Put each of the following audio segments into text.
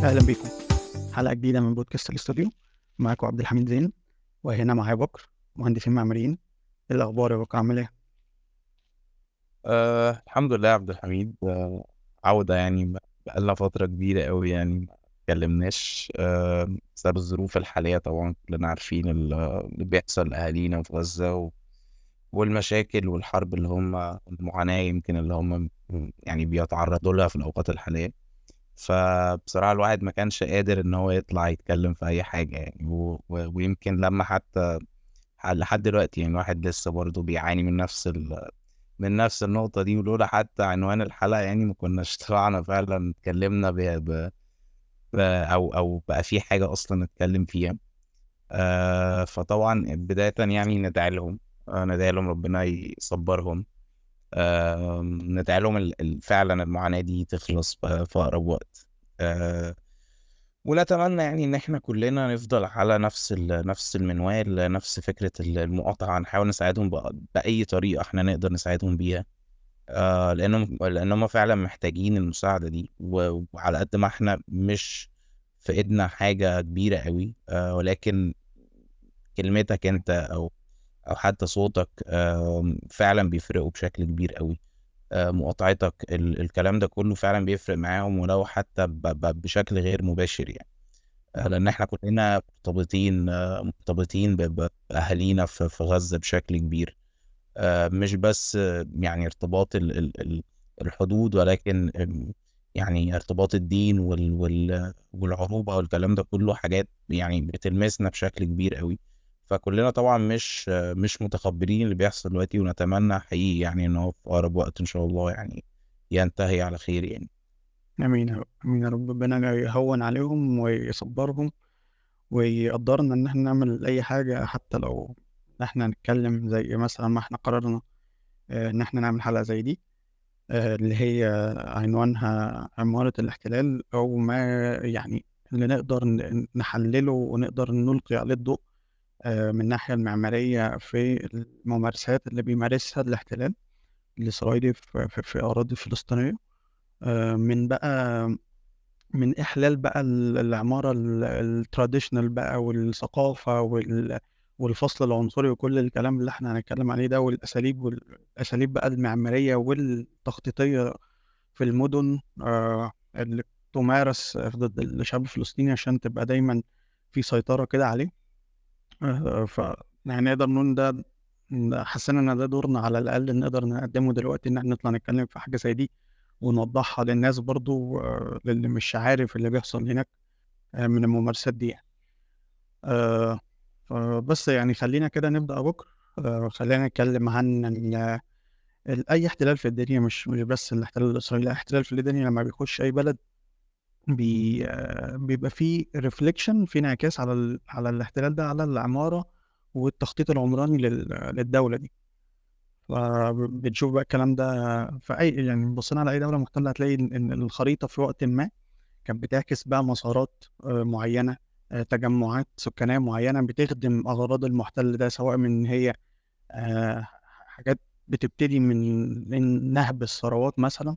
أهلا بيكم. حلقة جديدة من بودكاست الاستوديو. معاكم عبد الحميد زين، وهنا معايا بكر مهندسين معماريين. إيه الأخبار يا بكر، عامل إيه؟ الحمد لله يا عبد الحميد. عودة يعني بقالنا فترة كبيرة قوي يعني ما اتكلمناش بسبب الظروف الحالية. طبعا كلنا عارفين اللي بيحصل لأهالينا في غزة والمشاكل والحرب اللي هم المعاناة يمكن اللي هم يعني بيتعرضوا لها في الأوقات الحالية. فبصراحة الواحد ما كانش قادر إن هو يطلع يتكلم في أي حاجة يعني ويمكن لما حتى لحد دلوقتي يعني الواحد لسه برضه بيعاني من نفس النقطة دي، ولولا حتى عنوان الحلقة يعني ما كناش طلعنا فعلا اتكلمنا أو بقى في حاجة أصلا نتكلم فيها. فطبعا بداية يعني ندعي لهم، ندعي لهم ربنا يصبرهم. ندعي لهم فعلا المعاناة دي تخلص في أقرب وقت. آه ونتمنى يعني إن إحنا كلنا نفضل على نفس المنوال، نفس فكرة المقاطعة، نحاول نساعدهم بأي طريقة إحنا نقدر نساعدهم بيها. لأنهم فعلا محتاجين المساعدة دي، وعلى قد ما احنا مش في ايدنا حاجة كبيرة قوي، ولكن كلمتك انت او حتى صوتك فعلا بيفرقوا بشكل كبير قوي. مقاطعتك الكلام ده كله فعلا بيفرق معاهم، ولو حتى بشكل غير مباشر يعني. لان احنا كلنا مرتبطين بأهالينا في غزة بشكل كبير. مش بس يعني ارتباط الحدود، ولكن يعني ارتباط الدين والعروبة والكلام ده كله حاجات يعني بتلمسنا بشكل كبير قوي. فكلنا طبعا مش متقبلين اللي بيحصل دلوقتي، ونتمنى حقيقي يعني ان هو في اقرب وقت ان شاء الله يعني ينتهي على خير يعني. آمين يا رب، آمين يا رب. ربنا يهون عليهم ويصبرهم ويقدرنا إن إحنا نعمل أي حاجة، حتى لو إن إحنا نتكلم زي مثلا ما إحنا قررنا إن إحنا نعمل حلقة زي دي، اللي هي عنوانها عمارة الاحتلال، أو ما يعني اللي نقدر نحلله ونقدر نلقي عليه الضوء من الناحية المعمارية في الممارسات اللي بيمارسها الاحتلال الإسرائيلي في أراضي فلسطينية. من بقى من إحلال بقى العمارة التراديشنال بقى، والثقافة والفصل العنصري وكل الكلام اللي احنا هنتكلم عليه ده، والأساليب بقى المعمارية والتخطيطية في المدن اللي تمارس ضد الشعب الفلسطيني عشان تبقى دايما في سيطرة كده عليه. ف يعني نقدر نقول حسينا ان ده دورنا على الاقل نقدر نقدمه دلوقتي، ان احنا نطلع نتكلم في حاجه زي دي ونوضحها للناس برضو، للي مش عارف اللي بيحصل هناك من الممارسات دي يعني. آه، بس يعني خلينا كده نبدأ بكرة. خلينا نتكلم عن أي احتلال في الدنيا، مش بس الاحتلال الإسرائيلي، لا، احتلال في الدنيا لما بيخش أي بلد بيبقى فيه ريفليكشن، في انعكاس على الاحتلال ده، على العمارة والتخطيط العمراني للدولة دي. فبنشوف بقى الكلام ده في أي، يعني بصينا على أي دولة محتلة هتلاقي إن الخريطة في وقت ما كانت بتعكس بقى مسارات معينة، تجمعات سكانية معينة بتخدم أغراض المحتل ده، سواء من إن هي حاجات بتبتدي من نهب الثروات مثلا،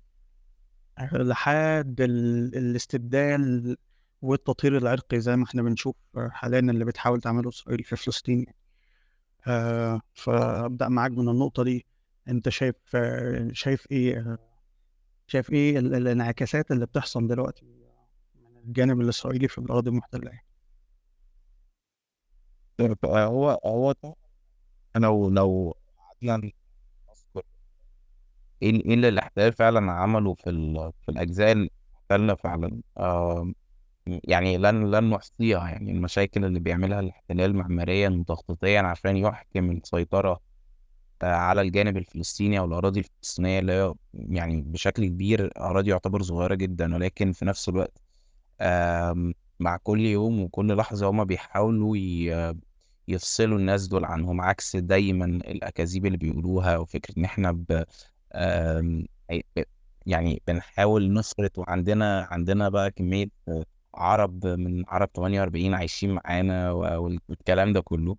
لحد الاستبدال والتطهير العرقي زي ما احنا بنشوف حاليا اللي بتحاول تعمله إسرائيل في فلسطين. فأبدأ معاك من النقطة دي. أنت شايف إيه الانعكاسات اللي بتحصل دلوقتي من الجانب الإسرائيلي في الأراضي المحتلة؟ هو طبعا لو قعدنا نذكر ايه اللي الاحتلال فعلا عمله في الاجزاء اللي احتلنا فعلا. يعني لن نحصيها، يعني المشاكل اللي بيعملها الاحتلال معماريا وتخطيطيا عشان يحكم السيطرة على الجانب الفلسطيني أو الأراضي الفلسطينية، اللي هي يعني بشكل كبير أراضي يعتبر صغيرة جدا، ولكن في نفس الوقت مع كل يوم وكل لحظة هما بيحاولوا يفصلوا الناس دول عنهم، عكس دايما الأكاذيب اللي بيقولوها، وفكرة إن إحنا آم، ب- يعني بنحاول نفرط، وعندنا بقى كمية عرب من عرب 48 عايشين معانا والكلام ده كله.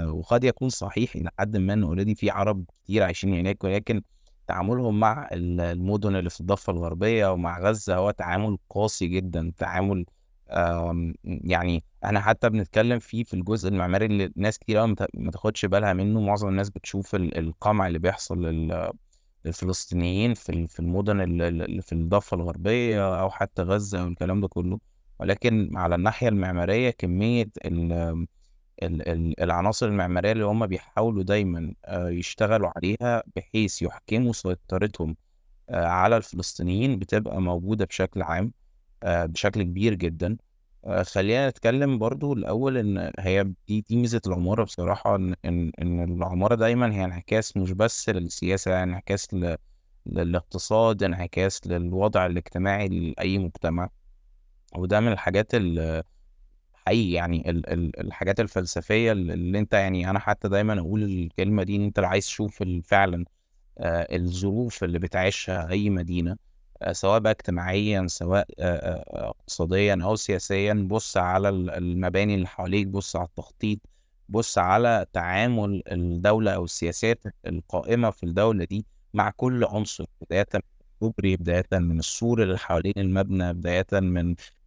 وقد يكون صحيح إلى حد ما إن أوريدي في عرب كتير عايشين هناك، ولكن تعاملهم مع المدن اللي في الضفة الغربية ومع غزة هو تعامل قاسي جدا، تعامل يعني احنا حتى بنتكلم فيه في الجزء المعماري اللي ناس كتير قوي ما تاخدش بالها منه. معظم الناس بتشوف القمع اللي بيحصل للفلسطينيين في المدن اللي في الضفة الغربية أو حتى غزة أو الكلام ده كله، ولكن على الناحية المعمارية كمية العناصر المعمارية اللي هم بيحاولوا دايما يشتغلوا عليها بحيث يحكموا سيطرتهم على الفلسطينيين بتبقى موجودة بشكل عام، بشكل كبير جدا. خلينا نتكلم برضو الأول إن هي دي ميزة العمارة بصراحة، إن العمارة دايما هي انعكاس مش بس للسياسة، يعني انعكاس للاقتصاد، انعكاس للوضع الاجتماعي لأي مجتمع. وده من الحاجات حقيقي يعني الحاجات الفلسفية اللي انت، يعني انا حتى دايما اقول الكلمة دي، ان انت لو عايز تشوف فعلا الظروف اللي بتعيشها اي مدينة، سواء بقى اجتماعيا سواء اقتصاديا او سياسيا، بص على المباني اللي حواليك، بص على التخطيط، بص على تعامل الدولة او السياسات القائمة في الدولة دي مع كل عنصر، بداية من الكوبري، بداية من السور اللي حوالين المبنى، بداية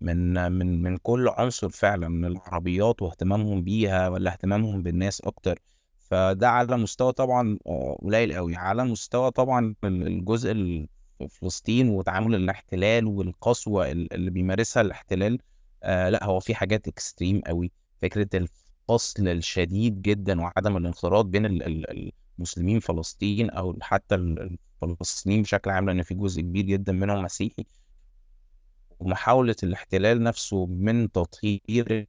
من كل عنصر فعلا، من العربيات واهتمامهم بيها ولا اهتمامهم بالناس اكتر. فده على مستوى طبعا قليل قوي. على مستوى طبعا الجزء في فلسطين وتعامل الاحتلال والقسوة اللي بيمارسها الاحتلال، لا هو في حاجات اكستريم قوي. فكرة الفصل الشديد جدا وعدم الانخراط بين المسلمين فلسطين او حتى الفلسطينيين بشكل عام، لان في جزء كبير جدا منهم مسيحي، ومحاولة الاحتلال نفسه من تطهير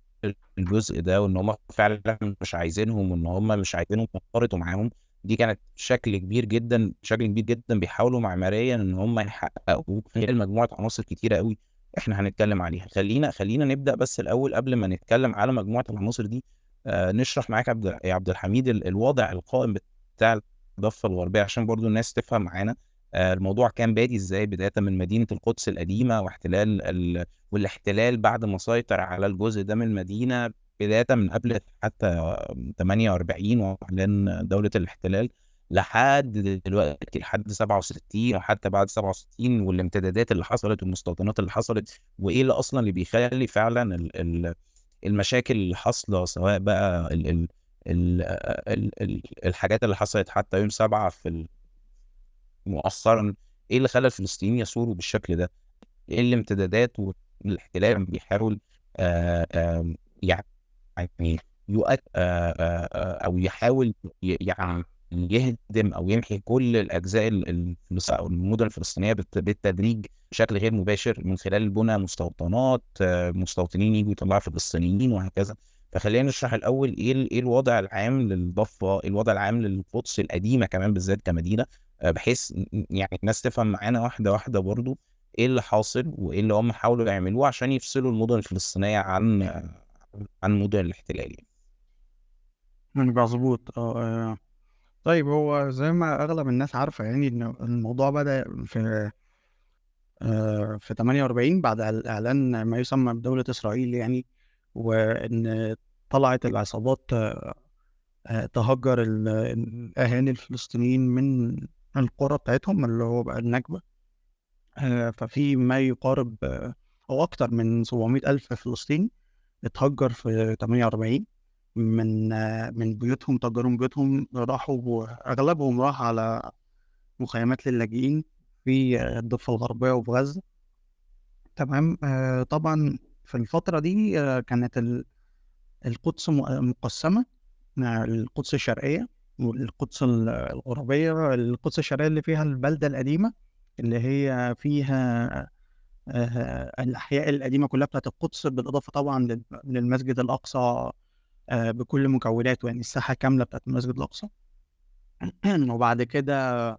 الجزء ده، وان هم فعلا مش عايزينهم وان هم مش عايزينهم ينخرطوا معاهم. دي كانت بشكل كبير جدا بيحاولوا معماريا ان هم يحققوا مجموعة عناصر كتيرة قوي احنا هنتكلم عليها. خلينا نبدأ بس الاول قبل ما نتكلم على مجموعة العناصر دي، نشرح معاك يا عبد الحميد الوضع القائم بتاع الضفة الغربية عشان برضو الناس تفهم معانا الموضوع كان بادي ازاي، بداية من مدينة القدس القديمة والاحتلال بعد ما سيطر على الجزء ده من المدينة، بداية من قبل حتى 48 وإعلان دولة الاحتلال لحد دلوقتي، لحد 67 وحتى بعد 67، والامتدادات اللي حصلت والمستوطنات اللي حصلت، وإيه اللي أصلا اللي بيخلي فعلا المشاكل اللي حاصلة، سواء بقى الحاجات اللي حصلت حتى يوم 7 مؤخرا، ايه اللي خلى الفلسطينيين يثوروا بالشكل ده، ايه الامتدادات والاحتلال كان بيحاول يعني يؤكد او يحاول يعني يهدم او يمحي كل الاجزاء او المدن الفلسطينيه بالتدريج بشكل غير مباشر، من خلال بناء مستوطنات، مستوطنين يجوا يطلعوا فلسطينيين وهكذا. فخلينا نشرح الاول ايه الوضع العام للضفه، الوضع العام للقدس القديمه كمان بالذات كمدينه، بحيث يعني الناس تفهم معانا واحده واحده برضو ايه اللي حاصل وايه اللي هم حاولوا يعملوه عشان يفصلوا المدن الفلسطينيه عن مدن الاحتلال يعني. مظبوط. طيب، هو زي ما اغلب الناس عارفه يعني ان الموضوع بدأ في 48 بعد اعلان ما يسمى بدولة اسرائيل يعني، وان طلعت العصابات تهجر الاهالي الفلسطينيين من القرى بتاعتهم اللي هو بقى النكبة. ففي ما يقارب او اكتر من 700 الف فلسطيني اتهجر في 48 من بيوتهم، تهجروا من بيوتهم، راحوا اغلبهم راح على مخيمات للاجئين في الضفة الغربية وفي غزة. تمام. طبعا في الفترة دي كانت القدس مقسمة، القدس الشرقية والقدس الغربية. القدس الشرقية اللي فيها البلدة القديمة، اللي هي فيها الأحياء القديمة كلها بتاعت القدس، بالإضافة طبعا للمسجد الأقصى بكل مكوناته، يعني الساحة كاملة بتاعت المسجد الأقصى. وبعد كده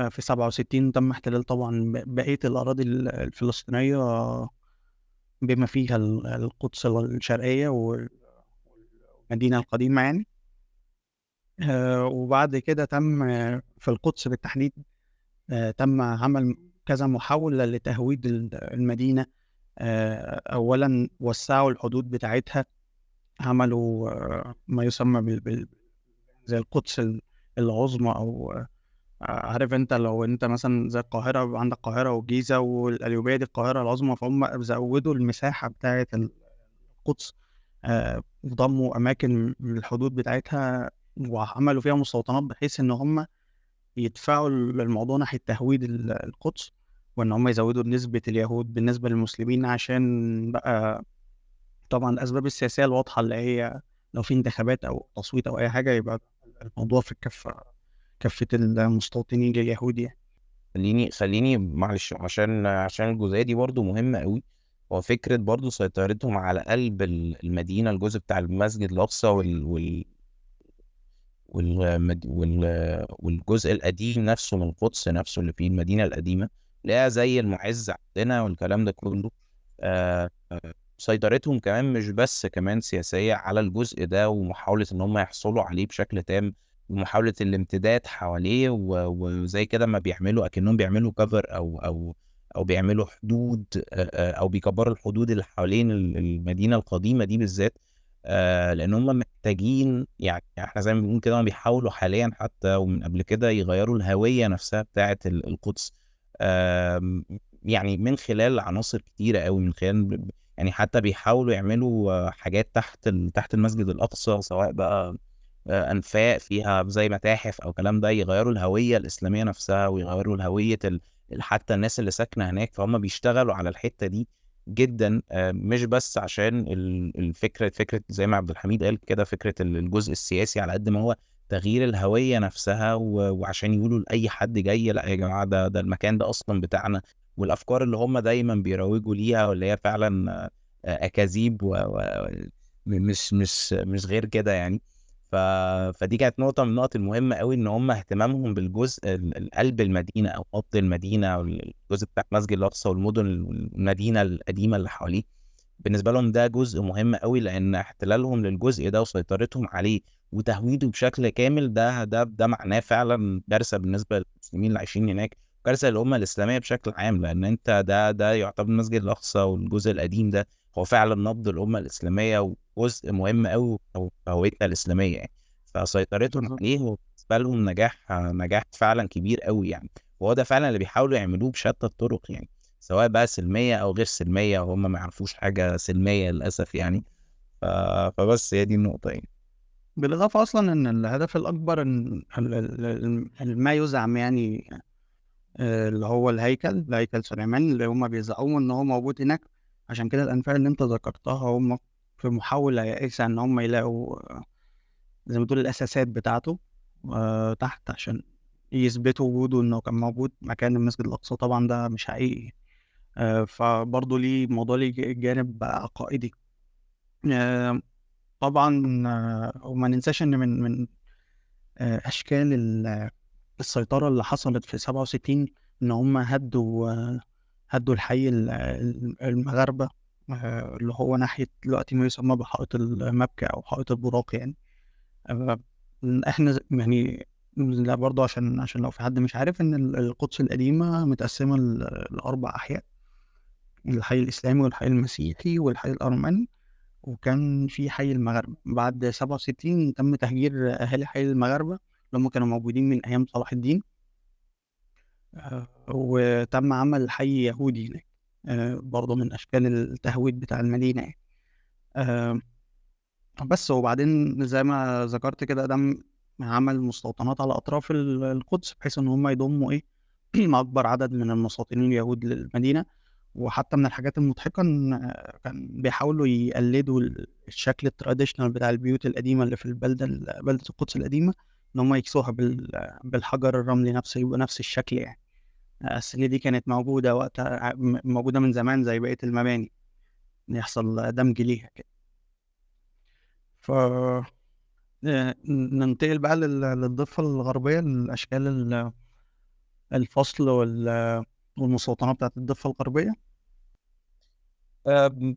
في 67 تم احتلال طبعا بقية الأراضي الفلسطينية بما فيها القدس الشرقية والمدينة القديمة يعني. وبعد كده تم في القدس بالتحديد تم عمل كذا محاولة لتهويد المدينة. أولا وسعوا الحدود بتاعتها، عملوا ما يسمى زي القدس العظمى عارف انت لو انت مثلا زي القاهرة، عندك القاهرة والجيزة والقليوبية دي القاهرة العظمى، فهم زودوا المساحة بتاعة القدس. ضموا أماكن من الحدود بتاعتها وعملوا فيها مستوطنات بحيث إن هم يدفعوا الموضوع ناحية تهويد القدس، وإن هم يزودوا نسبة اليهود بالنسبة للمسلمين، عشان بقى طبعا الأسباب السياسية الواضحة اللي هي لو في انتخابات أو تصويت أو أي حاجة يبقى الموضوع في كفة المستوطنين لليهود يعني. خليني معلش، عشان الجزئية دي برضو مهمة قوي. هو فكرة برضو سيطرتهم على قلب المدينة، الجزء بتاع المسجد الأقصى والجزء القديم نفسه من القدس نفسه اللي فيه المدينة القديمة، اللي هي زي المعز عندنا والكلام ده كله. آه، سيطرتهم كمان مش بس كمان سياسية على الجزء ده، ومحاولة إن هم يحصلوا عليه بشكل تام، ومحاولة الامتداد حواليه، وزي كده ما بيعملوا أكنهم بيعملوا كفر أو بيعملوا حدود، أو بيكبروا الحدود اللي حوالين المدينة القديمة دي بالذات. لأن هم محتاجين، يعني احنا زي ما بنقول كده، هم بيحاولوا حاليا حتى ومن قبل كده يغيروا الهوية نفسها بتاعة القدس. آم، يعني من خلال عناصر كتيرة قوي، من خلال يعني حتى بيحاولوا يعملوا حاجات تحت المسجد الأقصى، سواء بقى أنفاق فيها زي متاحف أو كلام ده، يغيروا الهوية الإسلامية نفسها ويغيروا الهوية حتى الناس اللي ساكنة هناك. فهم بيشتغلوا على الحتة دي جدا، مش بس عشان فكرة زي ما عبد الحميد قال كده، فكرة الجزء السياسي، على قد ما هو تغيير الهوية نفسها، وعشان يقولوا لأي حد جاي لا يا جماعة، ده المكان ده أصلا بتاعنا. والأفكار اللي هم دايما بيروجوا ليها، واللي هي فعلا أكاذيب، مش غير كده يعني. ف... فدي كانت نقطة من النقط المهمة قوي، إن هم اهتمامهم بالجزء قلب المدينة أو قبط المدينة، أو الجزء بتاع المسجد الأقصى والمدن المدينة القديمة اللي حواليه. بالنسبة لهم ده جزء مهم قوي، لأن احتلالهم للجزء ده وسيطرتهم عليه وتهويده بشكل كامل، ده معناه فعلا كارثة بالنسبة للمسلمين اللي عايشين هناك، كارثة للأمة الإسلامية بشكل عام. لأن أنت ده يعتبر المسجد الأقصى والجزء القديم ده هو فعلا نبض الأمة الإسلامية، وجزء مهم قوي في هويتها الإسلامية يعني. فسيطرتهم بالظبط. عليه هو بالنسبة لهم نجاح فعلا كبير قوي يعني. وهو ده فعلا اللي بيحاولوا يعملوه بشتى الطرق يعني، سواء بقى سلمية أو غير سلمية، وهم ما يعرفوش حاجة سلمية للأسف يعني. ف... فبس هي دي النقطة يعني. بالإضافة أصلا إن الهدف الأكبر إن ما يزعم يعني اللي هو هيكل سليمان اللي هم بيزعموا إن هو موجود هناك. عشان كده الأنفاق اللي أنت ذكرتها هم في محاولة يائسة إن هم يلاقوا زي ما تقول الأساسات بتاعته تحت، عشان يثبتوا وجوده إنه كان موجود مكان المسجد الأقصى. طبعا ده مش حقيقي. فبرضه ليه موضوع ليه جانب عقائدي. آه، طبعا. وما ننساش إن من أشكال السيطرة اللي حصلت في 67 إن هم هدوا الحي المغاربة، اللي هو ناحية دلوقتي ما يسمى بحائط المبكى أو حائط البراق يعني. آه، إحنا يعني لا برضه عشان لو في حد مش عارف إن القدس القديمة متقسمة لأربع أحياء: الحي الإسلامي والحي المسيحي والحي الأرمني، وكان في حي المغاربة. بعد 67 تم تهجير أهالي حي المغاربة اللي هم كانوا موجودين من أيام صلاح الدين، وتم عمل حي يهودي هناك، برضه من أشكال التهويد بتاع المدينة يعني. آه، بس وبعدين زي ما ذكرت كده عمل مستوطنات على أطراف القدس بحيث إن هم يضموا إيه أكبر عدد من المستوطنين اليهود للمدينة. وحتى من الحاجات المضحكة إن كان بيحاولوا يقلدوا الشكل التراديشنال بتاع البيوت القديمة اللي في بلدة القدس القديمة، إن هم يكسوها بالحجر الرملي نفسه، يبقى نفس الشكل يعني. السلة دي كانت موجودة وقتها، موجودة من زمان زي بقية المباني، إن يحصل دمج ليها كده. ف ننتقل بقى للضفة الغربية، لأشكال الفصل والمستوطنات بتاعت الضفة الغربية.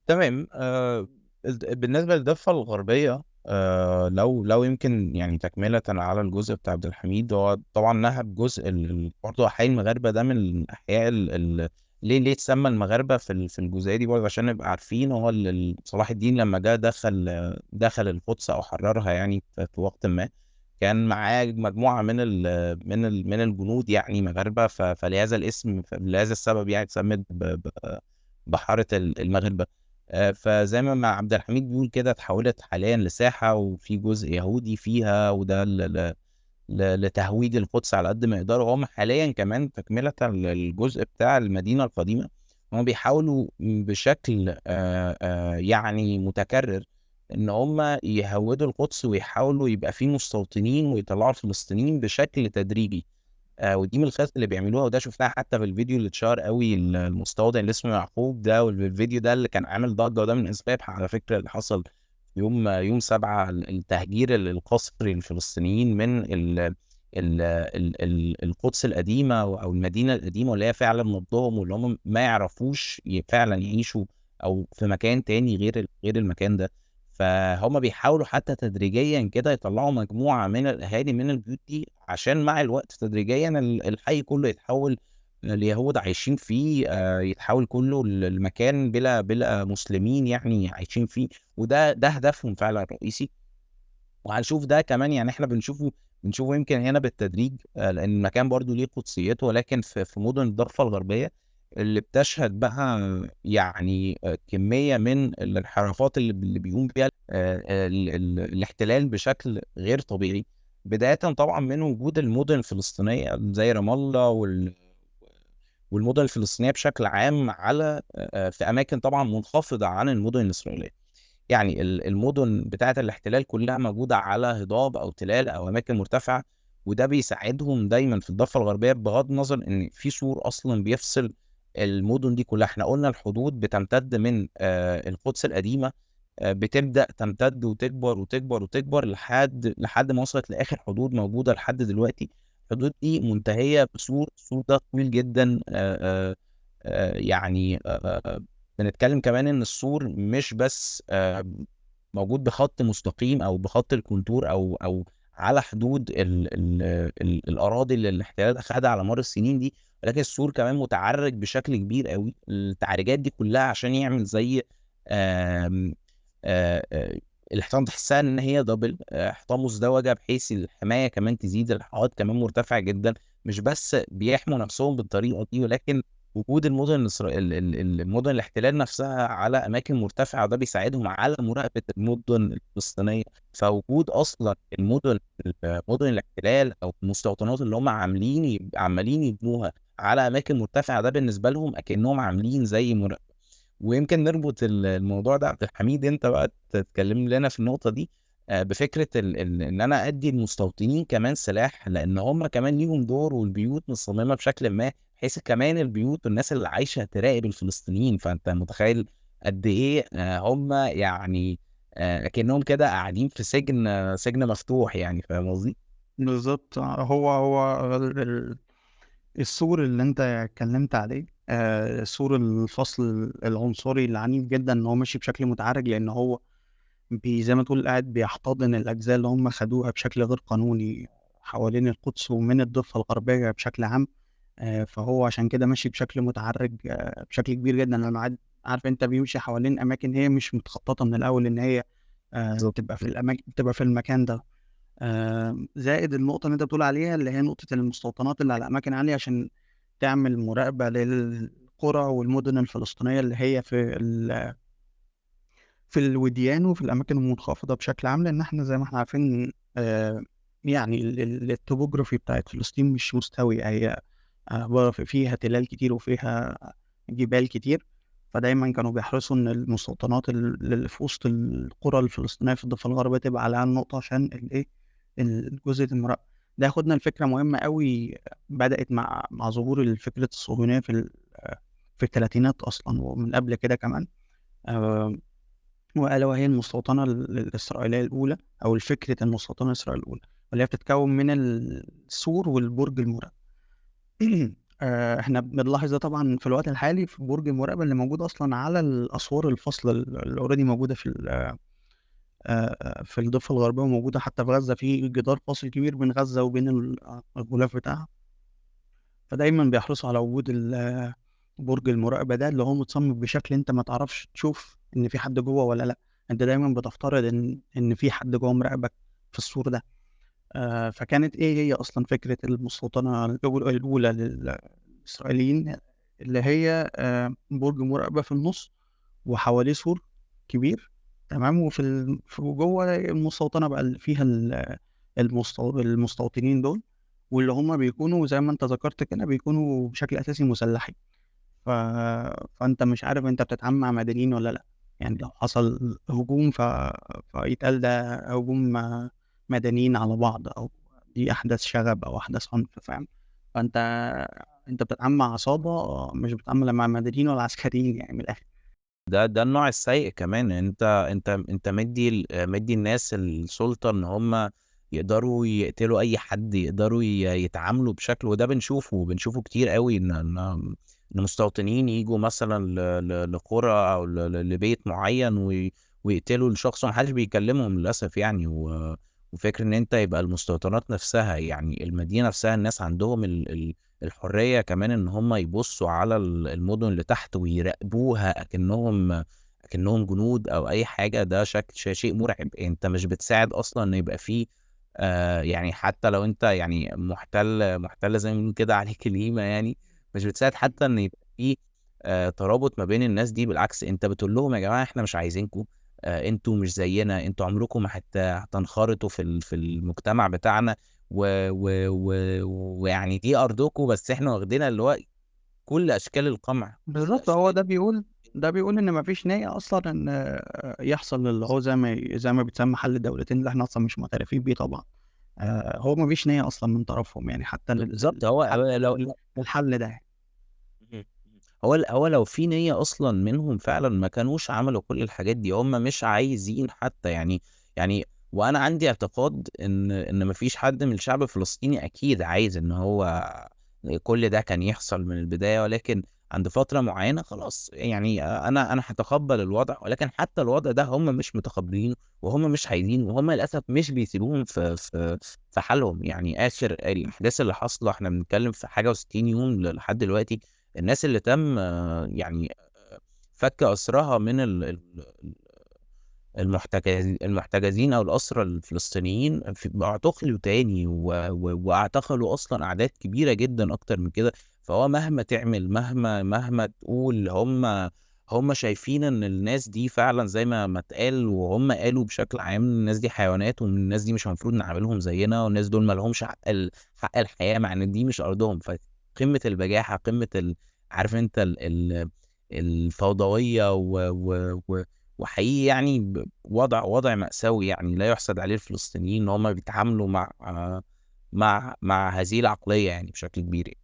تمام. بالنسبة للضفة الغربية، لو يمكن يعني تكملة على الجزء بتاع عبد الحميد، هو طبعا نهب جزء برضه أحياء المغاربة ده من الأحياء ليه اتسمى المغاربة في الجزئية دي برضه، عشان نبقى عارفين. هو صلاح الدين لما جه دخل القدس أو حررها يعني في وقت ما، كان معاه مجموعة من الجنود يعني مغاربة، فلهذا الاسم، لهذا السبب يعني اتسمت بحارة المغاربة. فزي ما عبد الحميد بيقول كده، اتحولت حاليا لساحة وفي جزء يهودي فيها، وده لتهويد القدس على قد ما يقدروا. هم حاليا كمان تكملة للجزء بتاع المدينة القديمة، هم بيحاولوا بشكل يعني متكرر ان هم يهودوا القدس، ويحاولوا يبقى فيه مستوطنين ويطلعوا الفلسطينيين بشكل تدريجي. ودي من الخطط اللي بيعملوها، وده شفناها حتى في الفيديو اللي اتشهر قوي، المستوطن اللي اسمه يعقوب ده، والفيديو ده اللي كان عامل ضجة، وده من اسباب على فكرة اللي حصل يوم 7 التهجير القسري للفلسطينيين من القدس القديمة أو المدينة القديمة، واللي هي فعلا نبضهم، واللي هم ما يعرفوش فعلا يعيشوا أو في مكان تاني غير المكان ده. فهم بيحاولوا حتى تدريجيا كده يطلعوا مجموعة من الأهالي من البيوت دي، عشان مع الوقت تدريجيا الحي كله يتحول اليهود عايشين فيه، يتحول كله المكان بلا مسلمين يعني عايشين فيه. وده هدفهم فعلا الرئيسي. وهنشوف ده كمان يعني، احنا بنشوفه يمكن هنا بالتدريج، لان المكان برضو ليه قدسيته، ولكن في مدن الضفة الغربية اللي بتشهد بقى يعني كمية من الانحرافات اللي بيقوم بيها الاحتلال بشكل غير طبيعي. بداية طبعا من وجود المدن الفلسطينية زي رام الله والمدن الفلسطينية بشكل عام، على في أماكن طبعا منخفضة عن المدن الإسرائيلية. يعني المدن بتاعة الاحتلال كلها موجودة على هضاب أو تلال أو أماكن مرتفعة، وده بيساعدهم دايما في الضفة الغربية، بغض النظر إن في سور أصلا بيفصل المدن دي كلها. احنا قلنا الحدود بتمتد من القدس القديمة، بتبدأ تمتد وتكبر وتكبر وتكبر لحد ما وصلت لآخر حدود موجودة لحد دلوقتي. الحدود دي منتهية بسور. السور ده طويل جدا، يعني بنتكلم كمان ان السور مش بس موجود بخط مستقيم او بخط الكونتور او على حدود الاراضي اللي الاحتلال اخذها على مر السنين دي، ولكن السور كمان متعرج بشكل كبير قوي. التعريجات دي كلها عشان يعمل زي آم، الحيطان، تحسها ان هي دبل حيطان مزدوجه، بحيث الحمايه كمان تزيد، الحائط كمان مرتفع جدا. مش بس بيحموا نفسهم بالطريقه دي، ولكن وجود المدن الاحتلال نفسها على اماكن مرتفعه، ده بيساعدهم على مراقبه المدن الفلسطينيه. فوجود اصلا مدن الاحتلال او المستوطنات اللي هم عمالين يبنوها على اماكن مرتفعه، ده بالنسبه لهم اكنهم عاملين زي مراقبه. ويمكن نربط الموضوع ده، عبد الحميد انت بقى تتكلم لنا في النقطه دي، بفكره ان انا ادي المستوطنين كمان سلاح، لان هم كمان ليهم دور، والبيوت مصممه بشكل ما، بحيث كمان البيوت والناس اللي عايشه تراقب الفلسطينيين. فانت متخيل قد ايه هم يعني كأنهم كده قاعدين في سجن مفتوح يعني. فاهم قصدي؟ بالظبط. هو السور اللي انت اتكلمت عليه، سور الفصل العنصري العنيف جدا، ان هو ماشي بشكل متعرج، لان هو زي ما تقول قاعد بيحتضن الاجزاء اللي هم خدوها بشكل غير قانوني حوالين القدس ومن الضفة الغربية بشكل عام. فهو عشان كده ماشي بشكل متعرج بشكل كبير جدا. انا عارف انت بيمشي حوالين اماكن هي مش متخططة من الاول ان هي بالظبط. تبقى في الاماكن، تبقى في المكان ده. زائد النقطة اللي انت بتقول عليها، اللي هي نقطة المستوطنات اللي على اماكن عالية، عشان تعمل مراقبة للقرى والمدن الفلسطينية اللي هي في الوديان وفي الأماكن المنخفضة بشكل عام. لأن احنا زي ما احنا عارفين يعني التopography بتاعت فلسطين مش مستوية. هي فيها تلال كتير وفيها جبال كتير. فدايما كانوا بيحرصوا إن المستوطنات اللي في وسط القرى الفلسطينية في الضفة الغربية تبقى على النقطة، عشان الإيه، الجزء المراقبة ده. ياخدنا الفكرة مهمة قوي، بدأت مع ظهور الفكرة الصهيونية في الثلاثينات أصلا، ومن قبل كده كمان. آه، وألا وهي المستوطنة الإسرائيلية الأولى، أو الفكرة المستوطنة الإسرائيلية الأولى، واللي هي بتتكون من السور والبرج المراقب. احنا بنلاحظ ده طبعا في الوقت الحالي في برج المراقبة اللي موجود أصلا على الأسوار الفاصلة اللي اوريدي موجودة في الضفة الغربية، وموجودة حتى في غزة، في جدار فاصل كبير بين غزة وبين الغلاف بتاعها. فدايما بيحرصوا على وجود برج المراقبة ده، اللي هو متصمم بشكل انت ما تعرفش تشوف ان في حد جوه ولا لا. انت دايما بتفترض ان في حد جوه مراقبك في السور ده. فكانت إيه هي أصلًا فكرة المستوطنة الأولى للإسرائيليين، اللي هي برج مراقبة في النُص وحواليه سور كبير، تمام، وجوّه المستوطنة بقى اللي فيها المستوطنين دول، واللي هم بيكونوا زي ما أنت ذكرت كده بيكونوا بشكل أساسي مسلّحين. ف فأنت مش عارف أنت بتتعامل مع مدنيين والّا لأ، يعني لو حصل هجوم فيتقال ده هجوم مدنيين على بعض، أو دي أحداث شغب أو أحداث عنف، فاهم؟ فأنت بتتعامل مع عصابة، مش بتتعامل مع مدنيين ولا عسكريين يعني من الآخر. ده النوع السيء كمان. انت مدي الناس السلطة ان هم يقدروا يقتلوا اي حد، يقدروا يتعاملوا بشكل، وده بنشوفه كتير قوي، ان مستوطنين يجوا مثلا لقرى او لبيت معين ويقتلوا الشخص ومحدش بيكلمهم للاسف يعني. وفكر ان انت يبقى المستوطنات نفسها، يعني المدينة نفسها، الناس عندهم الحرية كمان ان هم يبصوا على المدن اللي تحت ويراقبوها اكنهم جنود او اي حاجة. ده شيء مرعب. انت مش بتساعد اصلا ان يبقى فيه يعني حتى لو انت يعني محتل زي ما بنقول كده عليك القيمة يعني، مش بتساعد حتى ان يبقى فيه ترابط ما بين الناس دي. بالعكس، انت بتقول لهم يا جماعة احنا مش عايزينكم، انتوا مش زينا، انتوا عمركم ما هتنخرطوا في المجتمع بتاعنا، ويعني دي ارضكم، بس احنا واخدينها اللي هو كل اشكال القمع، كل بالضبط، هو اشكال. ده بيقول إن ما فيش نية أصلًا إن يحصل اللي هو زي ما بيتسمى حل الدولتين، اللي إحنا أصلًا مش معترفين بيه طبعًا. هو ما فيش نية أصلًا من طرفهم يعني حتى بالظبط. هو لو للحل ده يعني. مهم. هو لو في نية أصلا منهم فعلا ما كانوش عملوا كل الحاجات دي. هم مش عايزين حتى يعني وأنا عندي اعتقاد إن مفيش حد من الشعب الفلسطيني أكيد عايز إن هو كل ده كان يحصل من البداية، ولكن عند فترة معينة خلاص يعني أنا هتقبل الوضع. ولكن حتى الوضع ده هم مش متقبلينه وهم مش عايزينه، وهم للأسف مش بيسيبوهم في حالهم. يعني آخر الأحداث اللي حاصلة، إحنا بنتكلم في حاجة و60 يوم لحد دلوقتي. الناس اللي تم يعني فك أسرها من المحتجزين أو الأسرى الفلسطينيين اعتقلوا تاني، واعتقلوا أصلا أعداد كبيرة جدا أكتر من كده. فهو مهما تعمل، مهما تقول، هم شايفين إن الناس دي فعلا زي ما اتقال، وهم قالوا بشكل عام إن الناس دي حيوانات، وإن الناس دي مش المفروض نعاملهم زينا، والناس دول ما لهمش حق الحياة، مع إن دي مش أرضهم. فقمة البجاحة، قمة عارف أنت الفوضوية، وحقيقي يعني وضع مأساوي يعني لا يحسد عليه الفلسطينيين ان هم بيتعاملوا مع هذه العقلية يعني بشكل كبير يعني.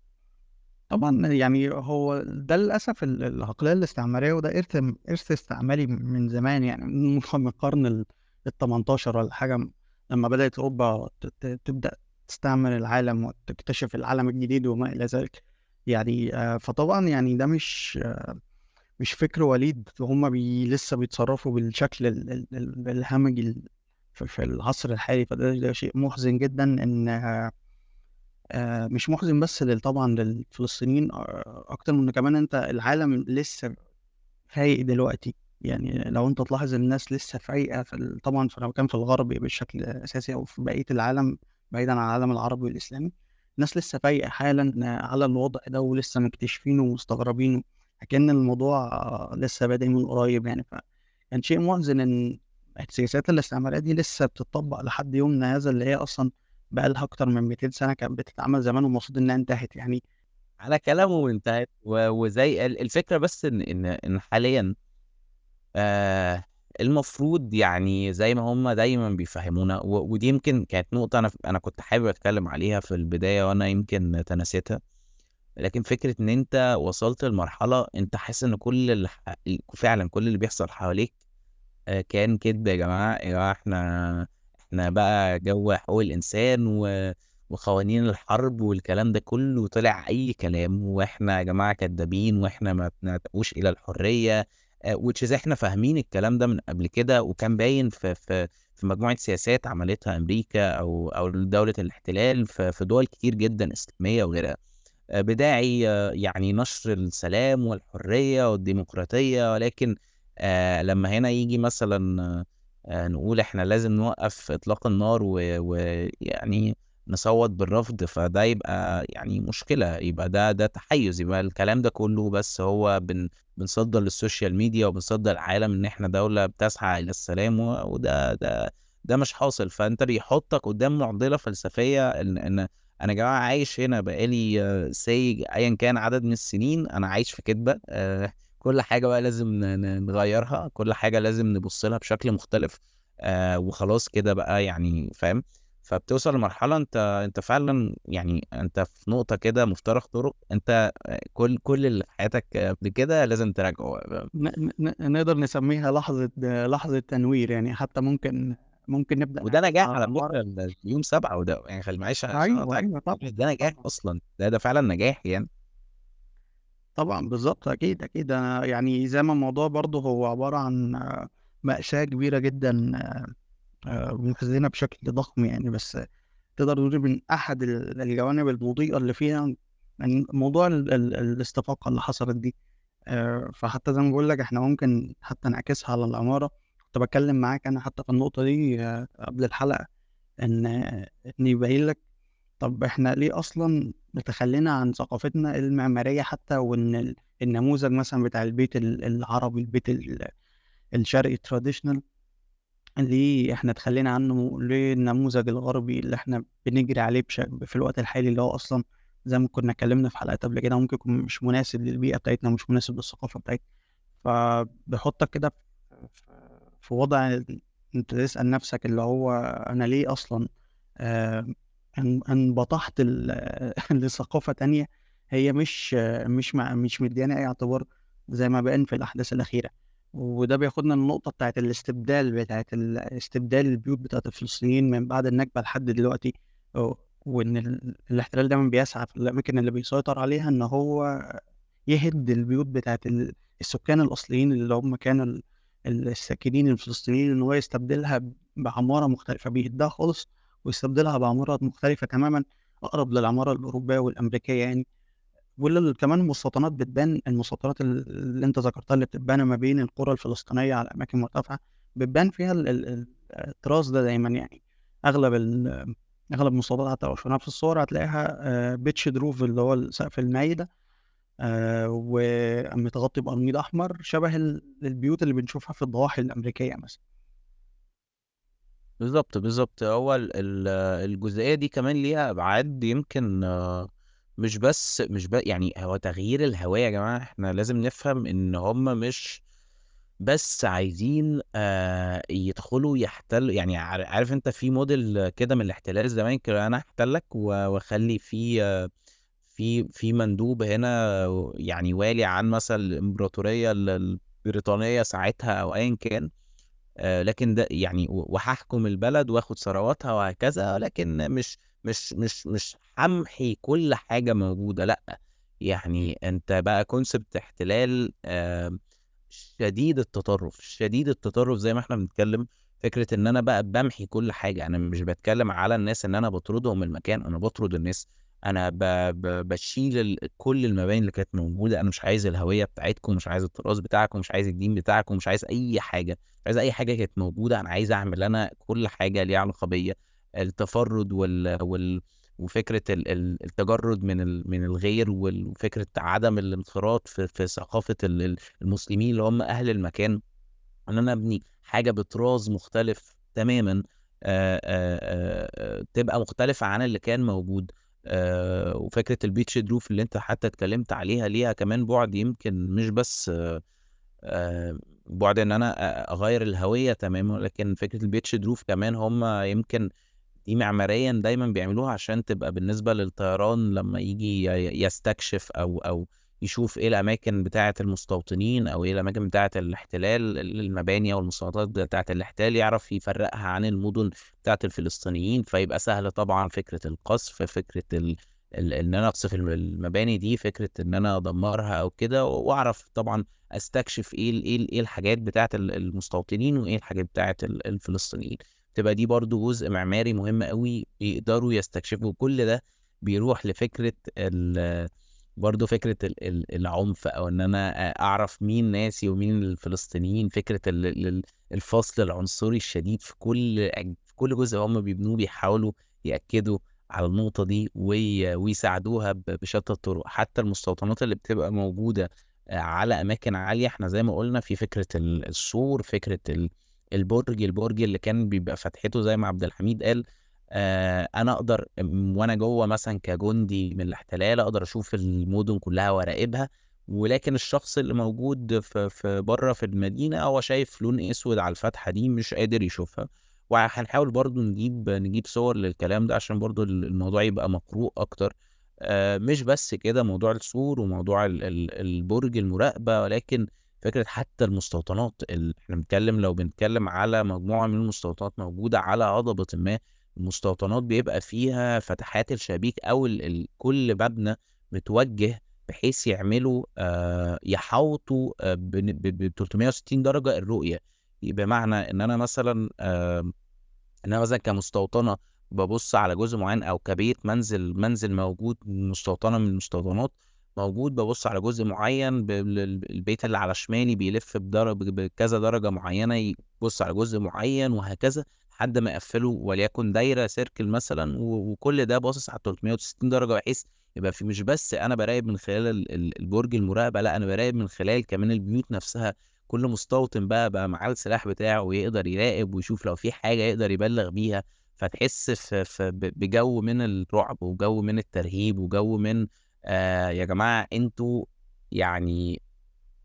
طبعًا يعني هو ده للأسف العقلية الاستعمارية، وده إرث استعماري من زمان يعني من القرن ال18 والّا حاجة، لمّا بدأت أوروبا تبدأ تستعمر العالم وتكتشف العالم الجديد وما إلى ذلك. يعني فطبعًا يعني ده مش فكر وليد، وهُم لسه بيتصرّفوا بالشكل الهمجي في العصر الحالي. فده شيء محزن جدًا إن مش محزن بس طبعًا للفلسطينيين، أكتر من إنه كمان أنت العالم لسه فايق دلوقتي. يعني لو أنت تلاحظ الناس لسه فايقة طبعًا لو كان في الغرب بشكل أساسي أو في بقية العالم بعيدًا عن العالم العربي والإسلامي، الناس لسه فايقة حالًا على الوضع ده ولسه مكتشفينه ومستغربينه، أكِن الموضوع لسه بادئ من قريب يعني. فكان شيء محزن إن السياسات الاستعمارية دي لسه بتطبّق لحد يومنا هذا، اللي هي أصلًا بقى لها أكتر من 200 سنة كانت بتتعمل زمان والمفروض إنها انتهت يعني. على كلامه وانتهت. وزي الفكرة بس ان حاليا آه المفروض يعني زي ما هم دايما بيفهمونا، ودي يمكن كانت نقطة انا كنت حابب اتكلم عليها في البداية وانا يمكن تناسيتها. لكن فكرة ان انت وصلت لمرحلة انت حاسس ان فعلا كل اللي بيحصل حواليك كان كدب. يا جماعة يا جماعة، احنا بقى جو حقوق الإنسان وقوانين الحرب والكلام ده كله طلع أي كلام، واحنا يا جماعة كدابين، واحنا ما بنتقوش إلى الحرية. which is احنا فاهمين الكلام ده من قبل كده، وكان باين في مجموعة سياسات عملتها أمريكا أو دولة الاحتلال في دول كتير جدا إسلامية وغيرها، بداعي يعني نشر السلام والحرية والديمقراطية. ولكن لما هنا يجي مثلا نقول إحنا لازم نوقّف إطلاق النار ويعني نصوّت بالرفض، فده يبقى يعني مشكلة، يبقى ده تحيُّز، يبقى الكلام ده كلّه بس هو بنصدّر للسوشيال ميديا وبنصدّر العالم إن إحنا دولة بتسعى إلى السلام، وده مش حاصل. فأنت بيحطّك قدّام معضلة فلسفية إن أنا يا جماعة عايش هنا بقى لي say أيًا كان عدد من السنين، أنا عايش في كدبة. كل حاجة بقى لازم نغيّرها، كل حاجة لازم نبُص لها بشكل مختلف، وخلاص كده بقى يعني فاهم؟ فبتوصل لمرحلة أنت فعلًا يعني أنت في نقطة كده مفترق طرق، أنت كل اللي في حياتك قبل كده لازم تراجعه. نقدر نسميها لحظة تنوير يعني، حتى ممكن نبدأ وده نعكسها نجاح على على العمارة. فكرة يوم 7 وده يعني معلش عشان أيوه، أقاطعك، أيوه طبعًا، ده نجاح طبعًا. أصلًا، ده فعلًا نجاح يعني. طبعًا بالضبط، أكيد، أكيد. أنا يعني زي ما الموضوع برضه هو عبارة عن مأساة كبيرة جدًا، ومحزنة بشكل ضخم يعني، بس تقدر تقول من أحد الجوانب المضيئة اللي فيها يعني موضوع الاستفاقة اللي حصلت دي. فحتى زي ما باقول لك إحنا ممكن حتى نعكسها على العمارة. كنت باتكلم معاك أنا حتى في النقطة دي قبل الحلقة، إن يبين لك طب إحنا ليه أصلًا تخلّينا عن ثقافتنا المعمارية حتى، وإن النموذج مثلًا بتاع البيت العربي، البيت الشرقي الtraditional، ليه إحنا اتخلّينا عنه، ليه النموذج الغربي اللي إحنا بنجري عليه في الوقت الحالي، اللي هو أصلًا زي ما كنا اتكلّمنا في حلقات قبل كده ممكن يكون مش مناسب للبيئة بتاعتنا ومش مناسب للثقافة بتاعتنا. فبيحطّك كده في وضع أنت تسأل نَفْسك اللي هو أنا ليه أصلًا انبطحت لثقافة تانية هي مش مدّياني أي اعتبار زي ما بان في الأحداث الأخيرة. وده بياخدنا للنقطة بتاعة بتاعة استبدال البيوت بتاعة الفلسطينيين من بعد النكبة لحد دلوقتي. و وإن الاحتلال دايمًا بيسعى في الأماكن اللي بيسيطر عليها إن هو يهِد البيوت بتاعة السكان الأصليين اللي هم كانوا الساكنين الفلسطينيين، إن هو يستبدلها بعمارة مختلفة، بيهدّها خالص ويستبدلها بعمارة مختلفة تمامًا أقرب للعمارة الأوروبية والأمريكية يعني. كمان المستوطنات اللي أنت ذكرتها اللي بتتبنى ما بين القرى الفلسطينية على أماكن مرتفعة، بتبان فيها التراث ده دايمًا يعني. أغلب أغلب المستوطنات حتى لو شُفناها في الصور هتلاقيها pitched roof اللي هو السقف المايل ده، ومتغطي بقرميد أحمر شبه البيوت اللي بنشوفها في الضواحي الأمريكية مثلًا. بالضبط، بالضبط. هو الجزئية دي كمان ليها أبعاد يمكن مش يعني هو تغيير الهوية يا جماعة، إحنا لازم نفهم إن هم مش بس عايزين يدخلوا يحتلوا، يعني عارف أنت في موديل كده من الاحتلال زمان كده، أنا هاحتلك واخلّي في مندوب هنا يعني والي عن مثلًا الإمبراطورية البريطانية ساعتها أو أيًا كان. لكن ده يعني وهاحكم البلد وآخد ثرواتها وهكذا، لكن مش هامحي كل حاجة موجودة، لأ. يعني أنت بقى concept احتلال شديد التطرُّف، شديد التطرُّف زي ما إحنا بنتكلّم، فكرة إن أنا بقى بامحي كل حاجة، أنا مش باتكلّم على الناس إن أنا باطردهم من المكان، أنا باطرد الناس، أنا باشيل كل المباني اللي كانت موجودة، أنا مش عايز الهوية بتاعتكم، مش عايز التراث بتاعكم، مش عايز الدين بتاعكم، مش عايز أي حاجة، مش عايز أي حاجة كانت موجودة، أنا عايز أعمل أنا كل حاجة ليها علاقة بيّا. التفرُّد وفكرة التجرُّد من الغير وفكرة عدم الانخراط في ثقافة المسلمين اللي هم أهل المكان، إن أنا أبني حاجة بطراز مختلف تمامًا، تبقى مختلفة عن اللي كان موجود. وفكرة الbeach roof اللي أنت حتى اتكلمت عليها ليها كمان بُعد يمكن مش بس بُعد إن أنا أغيّر الهوية تمامًا، ولكن فكرة الbeach roof كمان هم يمكن دي معماريًا دايمًا بيعملوها عشان تبقى بالنسبة للطيران لمّا ييجي يستكشف أو يشوف إيه الأماكن بتاعة المستوطنين أو إيه الأماكن بتاعة الاحتلال، المباني أو المستوطنات بتاعة الاحتلال، يعرف يفرّقها عن المدن بتاعة الفلسطينيين، فيبقى سهل طبعًا فكرة القصف، فكرة إن أنا أقصف المباني دي، فكرة إن أنا أدمّرها أو كده، وأعرف طبعًا أستكشف إيه الحاجات بتاعة المستوطنين وإيه الحاجات بتاعة الفلسطينيين. تبقى دي برضه جزء معماري مهم أوي، يقدروا يستكشفوا كل ده. بيروح لفكرة برضه فكرة العنف، أو إن أنا أعرف مين ناسي ومين الفلسطينيين، فكرة الفصل العنصري الشديد في في كل جزء هم بيبنوه، بيحاولوا يأكدوا على النقطة دي ويساعدوها بشتى الطرق. حتى المستوطنات اللي بتبقى موجودة على أماكن عالية، احنا زي ما قلنا في فكرة السور، فكرة البرج اللي كان بيبقى فتحته زي ما عبد الحميد قال. انا اقدر وانا جوه مثلا كجندي من الاحتلال اقدر اشوف المدن كلها وراقبها، ولكن الشخص اللي موجود في بره في المدينه هو شايف لون اسود على الفتحه دي مش قادر يشوفها. وهنحاول برضو نجيب صور للكلام ده عشان برضو الموضوع يبقى مقروء اكتر. مش بس كده موضوع السور وموضوع البرج المراقبه، ولكن فكره حتى المستوطنات احنا بنتكلم، لو بنتكلم على مجموعه من المستوطنات موجوده على هضبه ما، المستوطنات بيبقى فيها فتحات الشبابيك او كل مبنى متوجه بحيث يعملوا يحوطوا ب 360 درجة الرؤية. بمعنى ان انا مثلا ان انا مثلا كمستوطنة ببص على جزء معين، او كبيت منزل موجود مستوطنة من المستوطنات موجود، ببص على جزء معين، البيت اللي على شمالي بيلف بكذا درجة معينة يبص على جزء معين، وهكذا لحد ما يقفلوا وليكن دايرة سيركل مثلا، وكل ده باصص على 360 درجة، بحيث يبقى في مش بس انا براقب من خلال البرج المراقبة، لا انا براقب من خلال كمان البيوت نفسها. كل مستوطن بقى معاه السلاح بتاعه ويقدر يراقب ويشوف لو في حاجة يقدر يبلغ بيها. فتحس بجو من الرعب وجو من الترهيب وجو من يا جماعة انتوا يعني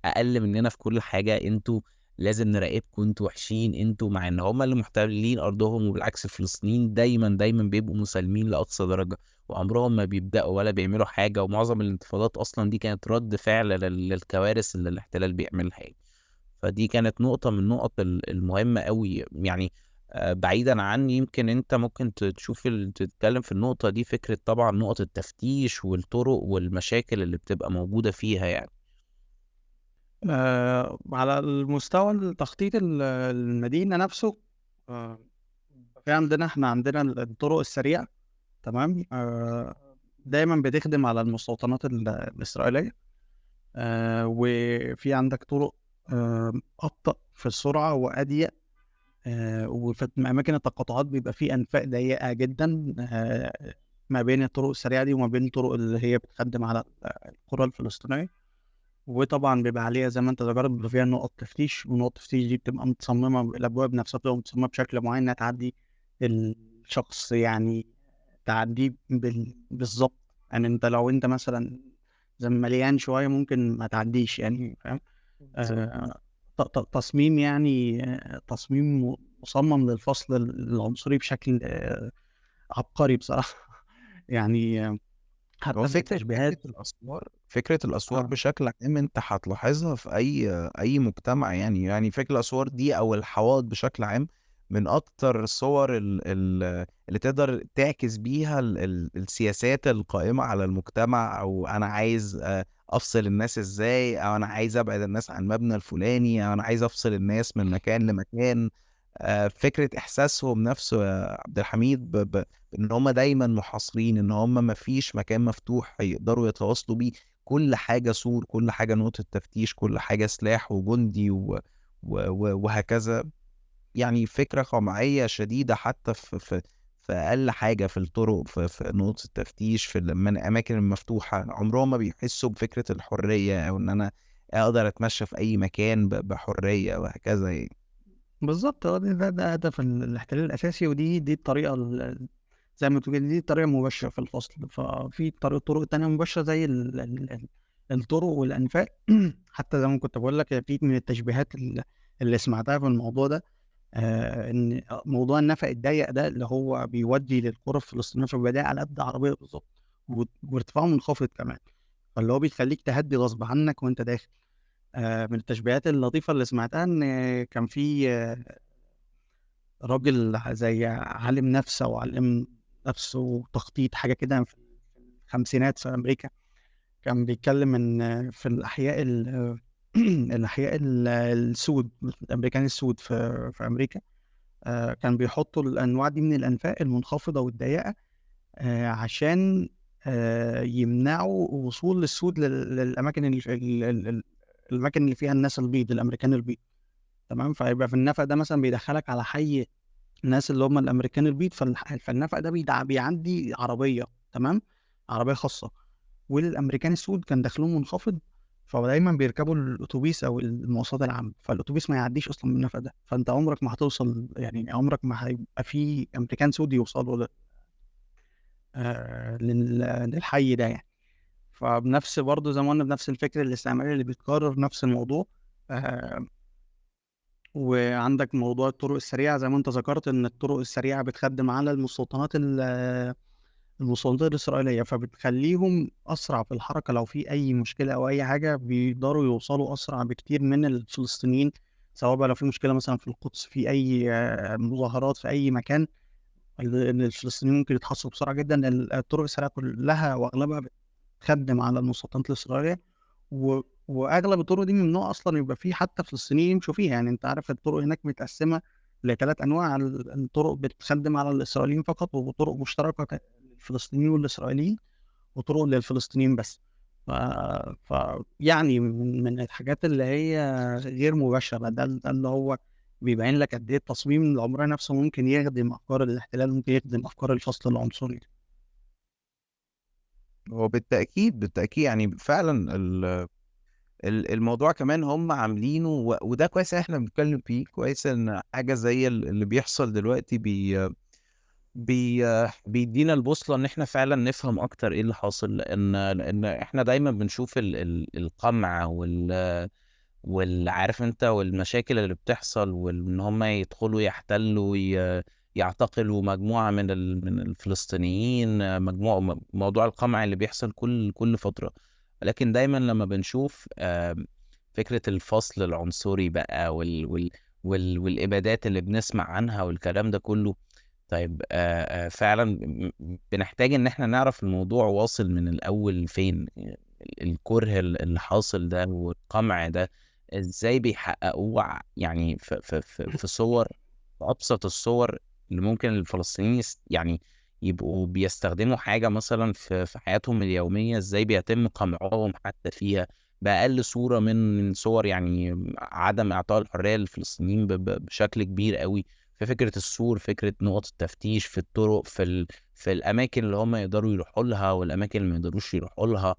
اقل مننا في كل حاجة، انتوا لازم نراقبكم، انتوا وحشين انتوا، مع ان هم اللي محتلين ارضهم. وبالعكس الفلسطينيين دايما بيبقوا مسالمين لاقصى درجة، وعمرهم ما بيبدأوا ولا بيعملوا حاجة، ومعظم الانتفاضات اصلا دي كانت رد فعل للكوارث اللي الاحتلال بيعملها يعني. فدي كانت نقطة من النقط المهمة قوي يعني. بعيدا عني، يمكن انت ممكن تشوف تتكلم في النقطة دي، فكرة طبعا نقط التفتيش والطرق والمشاكل اللي بتبقى موجودة فيها يعني. على المستوى التخطيط المدينة نفسه، في احنا عندنا الطرق السريعة، تمام. دايما بتخدم على المستوطنات الإسرائيلية. وفي عندك طرق أبطأ في السرعة وأضيق. وفي أماكن التقاطعات بيبقى في أنفاق ضيقة جدا ما بين الطرق السريعة دي وما بين الطرق اللي هي بتخدم على القرى الفلسطينية. وطبعا بيبقى عليها زي ما انت ذكرت، بيبقى فيها نقط تفتيش، ونقط التفتيش دي بتبقى متصممة، الأبواب نفسها بتبقى متصممة بشكل معين إنها تعدي الشخص، يعني تعديه بالظبط. يعني انت لو انت مثلا زي مليان شوية ممكن ما تعديش، يعني فاهم. تصميم، يعني تصميم مصمم للفصل العنصري بشكل عبقري بصراحة. يعني هو حتى من فكرة التشبيهات. فكرة الأسوار اه بشكل عام أنت هتلاحظها في أي مجتمع يعني فكرة الأسوار دي أو الحوائط بشكل عام من أكتر الصور اللي تقدر تعكس بيها السياسات القائمة على المجتمع، أو أنا عايز أفصل الناس إزاي، أو أنا عايز أبعد الناس عن المبنى الفلاني، أو أنا عايز أفصل الناس من مكان لمكان. فكرة إحساسهم نفسه يا عبد الحميد ان هم دايما محاصرين، ان هم ما فيش مكان مفتوح يقدروا يتواصلوا بيه، كل حاجة سور، كل حاجة نقطة تفتيش، كل حاجة سلاح وجندي وهكذا. يعني فكرة قمعية شديدة حتى في أقل حاجة، في الطرق، في نقطة التفتيش، في الأماكن المفتوحة، عمرهم ما بيحسوا بفكرة الحرية، أو إن أنا أقدر أتمشى في أي مكان بحرية وهكذا يعني. بالظبط. ده هدف الاحتلال الأساسي، ودي الطريقة زي ما بتقول كده، دي الطريقة المباشرة في الفصل. ففي طرق تانية مباشرة زي الطرق والأنفاق. حتى زي ما كنت بقول لك، في من التشبيهات اللي سمعتها في الموضوع ده، ان موضوع النفق الضيق ده اللي هو بيودي للقرى الفلسطينيه في البدايه على قد عربيه بالظبط، وارتفاعه منخفض كمان، فاللي هو بيخليك تهدي غصب عنك وانت داخل. من التشبيهات اللطيفه اللي سمعتها ان كان في راجل زي عالم نفس او علم نفس وتخطيط حاجه كده في الخمسينات في امريكا، كان بيتكلم ان في الاحياء الاحياء السود، الامريكان السود في امريكا، كان بيحطوا الانواع دي من الانفاق المنخفضه والضيقه عشان يمنعوا وصول السود للأماكن الأماكن اللي فيها الناس البيض، الأمريكان البيض، تمام. فيبقى في النفق ده مثلا بيدخلك على حي الناس اللي هم الأمريكان البيض، فالنفق ده بيعدي عربية، تمام، عربية خاصة، والأمريكان السود كان دخلهم منخفض، فدايما بيركبوا الأتوبيس أو المواصلات العامة، فالأتوبيس ما يعديش أصلا من النفق ده، فأنت عمرك ما هتوصل، يعني عمرك ما هيبقى في أمريكان سود يوصلوا للحي ده يعني. فبنفس برضه زي ما قلنا، بنفس الفكر الاستعماري اللي بيتكرر نفس الموضوع. آه وعندك موضوع الطرق السريعة، زي ما انت ذكرت ان الطرق السريعة بتخدم على المستوطنات الإسرائيلية، فبتخليهم أسرع في الحركة، لو في أي مشكلة أو أي حاجة بيقدروا يوصلوا أسرع بكتير من الفلسطينيين، سواء بقى لو في مشكلة مثلا في القدس، في أي مظاهرات في أي مكان، إن الفلسطينيين ممكن يتحصلوا بسرعة جدا. الطرق السريعة كلها وأغلبها بتخدم على المستوطنات الإسرائيلية، واغلب الطرق دي ممنوع اصلا يبقى فيه حتى فلسطينيين يمشوا فيها. يعني انت عارف الطرق هناك متقسمه لثلاث انواع، الطرق بتخدم على الاسرائيليين فقط، وطرق مشتركه للفلسطينيين والاسرائيليين، وطرق للفلسطينيين بس. ف... يعني من الحاجات اللي هي غير مباشره، ده اللي هو بيبين لك قد ايه التصميم العمراني نفسه ممكن يخدم افكار الاحتلال، ممكن يخدم افكار الفصل العنصري. هو بالتأكيد يعني فعلا الموضوع كمان هم عاملينه وده كويس احنا بنتكلم فيه، كويس ان حاجة زي اللي بيحصل دلوقتي بي بيدينا البوصلة ان احنا فعلا نفهم اكتر ايه اللي حاصل، لان احنا دايما بنشوف القمع والعارف انت والمشاكل اللي بتحصل، وان هم يدخلوا يحتلوا يعتقلوا مجموعة من الفلسطينيين، موضوع القمع اللي بيحصل كل فترة. لكن دايما لما بنشوف فكرة الفصل العنصري بقى والإبادات اللي بنسمع عنها والكلام ده كله، طيب فعلا بنحتاج ان احنا نعرف الموضوع واصل من الاول فين. الكره اللي حاصل ده والقمع ده ازاي بيحققوه يعني في صور، في ابسط الصور اللي ممكن الفلسطينيين يعني يبقوا بيستخدموا حاجة مثلا في حياتهم اليومية، ازاي بيتم قمعهم حتى فيها بأقل صورة من صور يعني عدم إعطاء الحرية للفلسطينيين بشكل كبير قوي. في فكرة السور، فكرة نقط التفتيش في الطرق، في الأماكن اللي هم يقدروا يروحوا لها والأماكن اللي ما يقدروش يروحوا لها.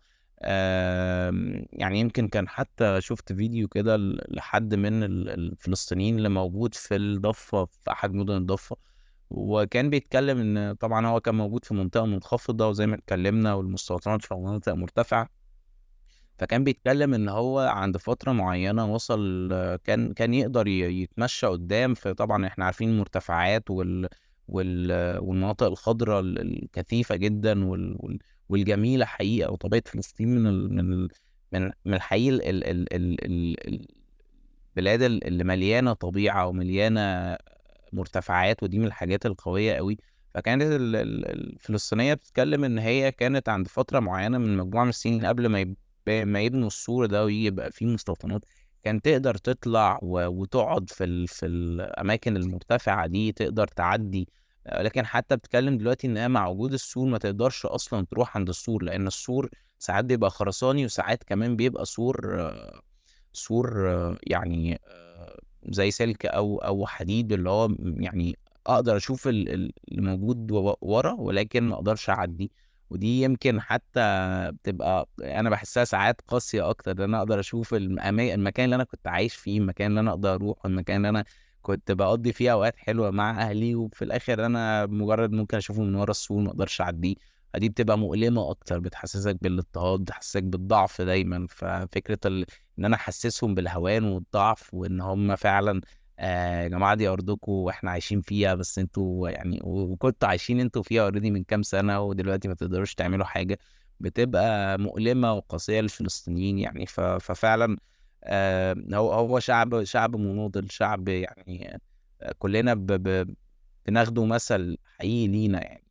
يعني يمكن كان حتى شفت فيديو كده لحد من الفلسطينيين اللي موجود في الضفة، في أحد مدن الضفة، وكان بيتكلم إن طبعا هو كان موجود في منطقة منخفضة وزي ما اتكلمنا، والمستوطنات في مناطق مرتفعة. فكان بيتكلم ان هو عند فترة معينة وصل، كان يقدر يتمشى قدام، فطبعا احنا عارفين المرتفعات والمناطق الخضراء الكثيفة جدا والجميلة حقيقة، وطبيعة فلسطين من الحقيقة البلاد اللي مليانة طبيعة ومليانة مرتفعات، ودي من الحاجات القوية قوي. فكانت الفلسطينية بتتكلم ان هي كانت عند فترة معينة من مجموعة من السنين قبل ما يبنوا السور ده ويبقى فيه مستوطنات، كان تقدر تطلع وتقعد في الأماكن المرتفعة دي، تقدر تعدي. لكن حتى بتتكلم دلوقتي إن هي مع وجود السور ما تقدرش أصلا تروح عند السور، لأن السور ساعات بيبقى خرساني وساعات كمان بيبقى سور يعني زي سلك أو حديد، اللي هو يعني أقدر أشوف اللي موجود ورا ولكن ما أقدرش أعدي. ودي يمكن حتى بتبقى انا بحسها ساعات قاسية اكتر، ان انا اقدر اشوف المكان اللي انا كنت عايش فيه، المكان اللي انا اقدر اروح، المكان اللي انا كنت بقضي فيه اوقات حلوة مع اهلي، وفي الاخر انا مجرد ممكن اشوفه من ورا السور ما اقدرش اعديه. فدي بتبقى مؤلمة اكتر، بتحسسك بالاضطهاد، بتحسسك بالضعف دايما. ففكرة ان انا احسسهم بالهوان والضعف، وان هم فعلا يا جماعة دي أرضكم وإحنا عايشين فيها، بس أنتوا يعني وكنتوا عايشين أنتوا فيها أوريدي من كام سنة، ودلوقتي ما تقدروش تعملوا حاجة، بتبقى مؤلمة وقاسية للفلسطينيين يعني. ففعلا هو شعب مناضل، شعب يعني كلنا بناخده مثل حقيقي لينا يعني،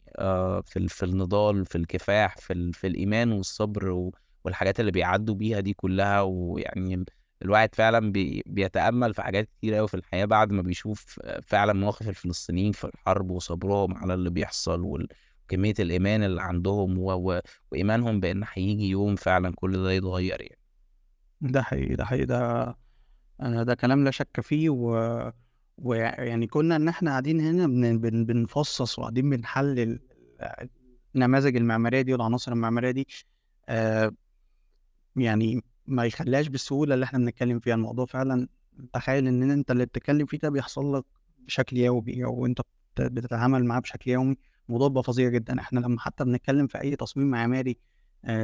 في النضال، في الكفاح، في الإيمان والصبر والحاجات اللي بيعدوا بيها دي كلها. ويعني الواحد فعلا بيتأمل في حاجات كتير قوي في الحياة بعد ما بيشوف فعلا مواقف الفلسطينيين في الحرب وصبرهم على اللي بيحصل كمية الإيمان اللي عندهم وإيمانهم بإن هييجي يوم فعلًا كل ده يتغيّر يعني. ده حقيقي، ده حقيقي، ده كلام لا شك فيه ويعني كنا إن إحنا قاعدين هنا بنفصص وقاعدين بنحلل النماذج المعمارية دي والعناصر المعمارية دي، آآ يعني ما يخلّيهاش بالسهولة اللي إحنا بنتكلّم فيها. الموضوع فعلًا تخيّل إن أنت اللي بتتكلّم فيه ده بيحصل لك بشكل يومي أو أنت بتتعامل معاه بشكل يومي. الموضوع بيبقى فظيع جدًا. إحنا لمّا حتى بنتكلّم في أي تصميم معماري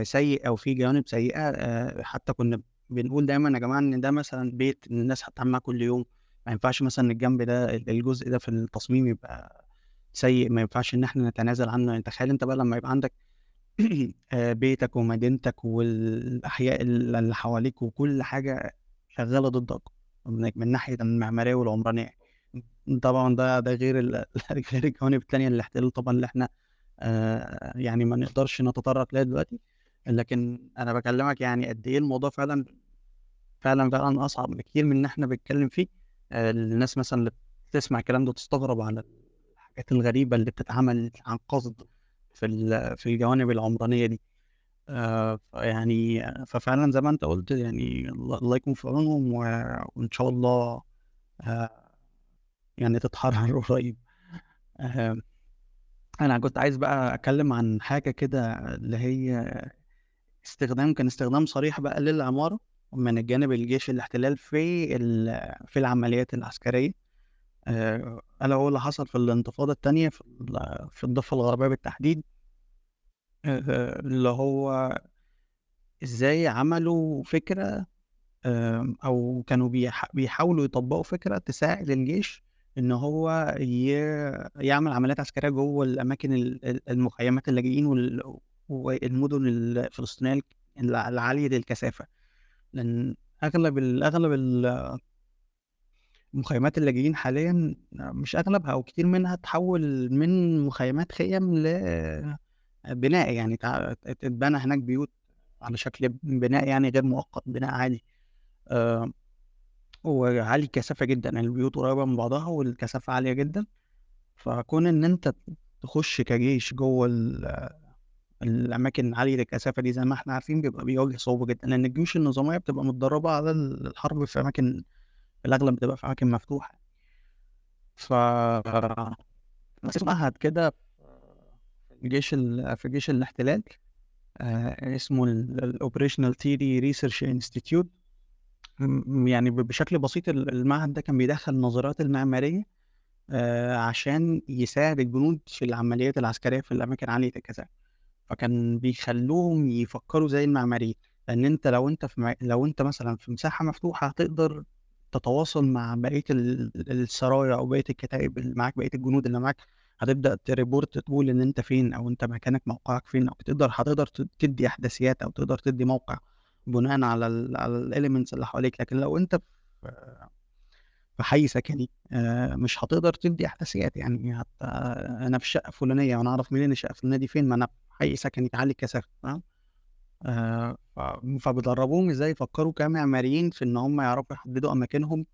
سيء أو فيه جوانب سيئة، حتى كُنّا بنقول دايمًا يا جماعة إن ده مثلًا بيت إن الناس هتتعامل معاه كل يوم. ما ينفعش مثلًا الجنب ده الجزء ده في التصميم يبقى سيء، ما ينفعش إن إحنا نتنازل عنّه. يعني تخيّل أنت بقى لمّا يبقى عندك بيتك ومدينتك والأحياء اللي حواليك وكل حاجة شغّالة ضدك من ناحية المعمارية والعمرانية. طبعًا ده غير غير الجوانب التانية للاحتلال طبعًا اللي إحنا يعني ما نقدرش نتطرق ليها دلوقتي. لكن أنا باكلّمك يعني قد إيه الموضوع فعلًا أصعب بكتير من إن إحنا بنتكلّم فيه. الناس مثلًا اللي بتسمع الكلام ده تستغرب على الحاجات الغريبة اللي بتتعمل عن قصد في الجوانب العمرانية دي. فيعني ففعلًا زي ما أنت قُلت يعني الله يكون في عونهم وإن شاء الله آآ يعني تتحرر قريب. آآ أنا كنت عايز بقى أتكلم عن حاجة كده اللي هي كان استخدام صريح بقى للعمارة من الجانب الجيش الاحتلال في العمليات العسكرية، ألا وهو اللي حصل في الانتفاضة التانية في الضفة الغربية بالتحديد. اللي هو إزاي عملوا فكرة، أو كانوا بيحاولوا يطبّقوا فكرة تساعد الجيش إن هو يعمل عمليات عسكرية جوّه الأماكن المخيّمات اللاجئين والمدن الفلسطينية العالية الكثافة. لإن أغلب مخيّمات اللاجئين حاليًا، مش أغلبها أو كتير منها اتحوّل من مخيّمات خِيَم بناء، يعني اتبنى هناك بيوت على شكل بناء يعني غير مؤقت، بناء عادي. آآ وعالي الكثافة جدًا، يعني البيوت قريبة من بعضها والكثافة عالية جدًا. فكون إن أنت تخش كجيش جوّه الأماكن عالية الكثافة دي زي ما إحنا عارفين بيبقى بيواجه صعوبة جدًا، لأن الجيوش النظامية بتبقى متدربة على الحرب في أماكن في الأغلب بتبقى في أماكن مفتوحة. ف معهد كده في جيش الاحتلال، اسمه الOperational Theory Research Institute. يعني بشكل بسيط المعهد ده كان بيدخّل النظريات المعمارية عشان يساعد الجنود في العمليات العسكرية في الأماكن عالية الكثافة. فكان بيخلّوهم يفكّروا زي المعماريين. لإن أنت لو أنت مثلًا في مساحة مفتوحة هتقدر تتواصل مع بقية السرايا أو بقية الكتائب اللي معاك، بقية الجنود اللي معاك. هتبدأ تريبورت تقول إن أنت فين أو أنت مكانك موقعك فين، أو هتقدر تدّي إحداثيات أو تقدر تدّي موقع بناءً على الelements اللي حواليك. لكن لو أنت في حي سكني، مش هتقدر تدّي إحداثيات. يعني أنا في الشقة الفلانية وأنا أعرف منين الشقة الفلانية دي فين؟ ما أنا في حي سكني عالي الكثافة، تمام؟ ف فبيدرّبوهم إزاي يفكّروا كمعماريين في إن هم يعرفوا يحدّدوا أماكنهم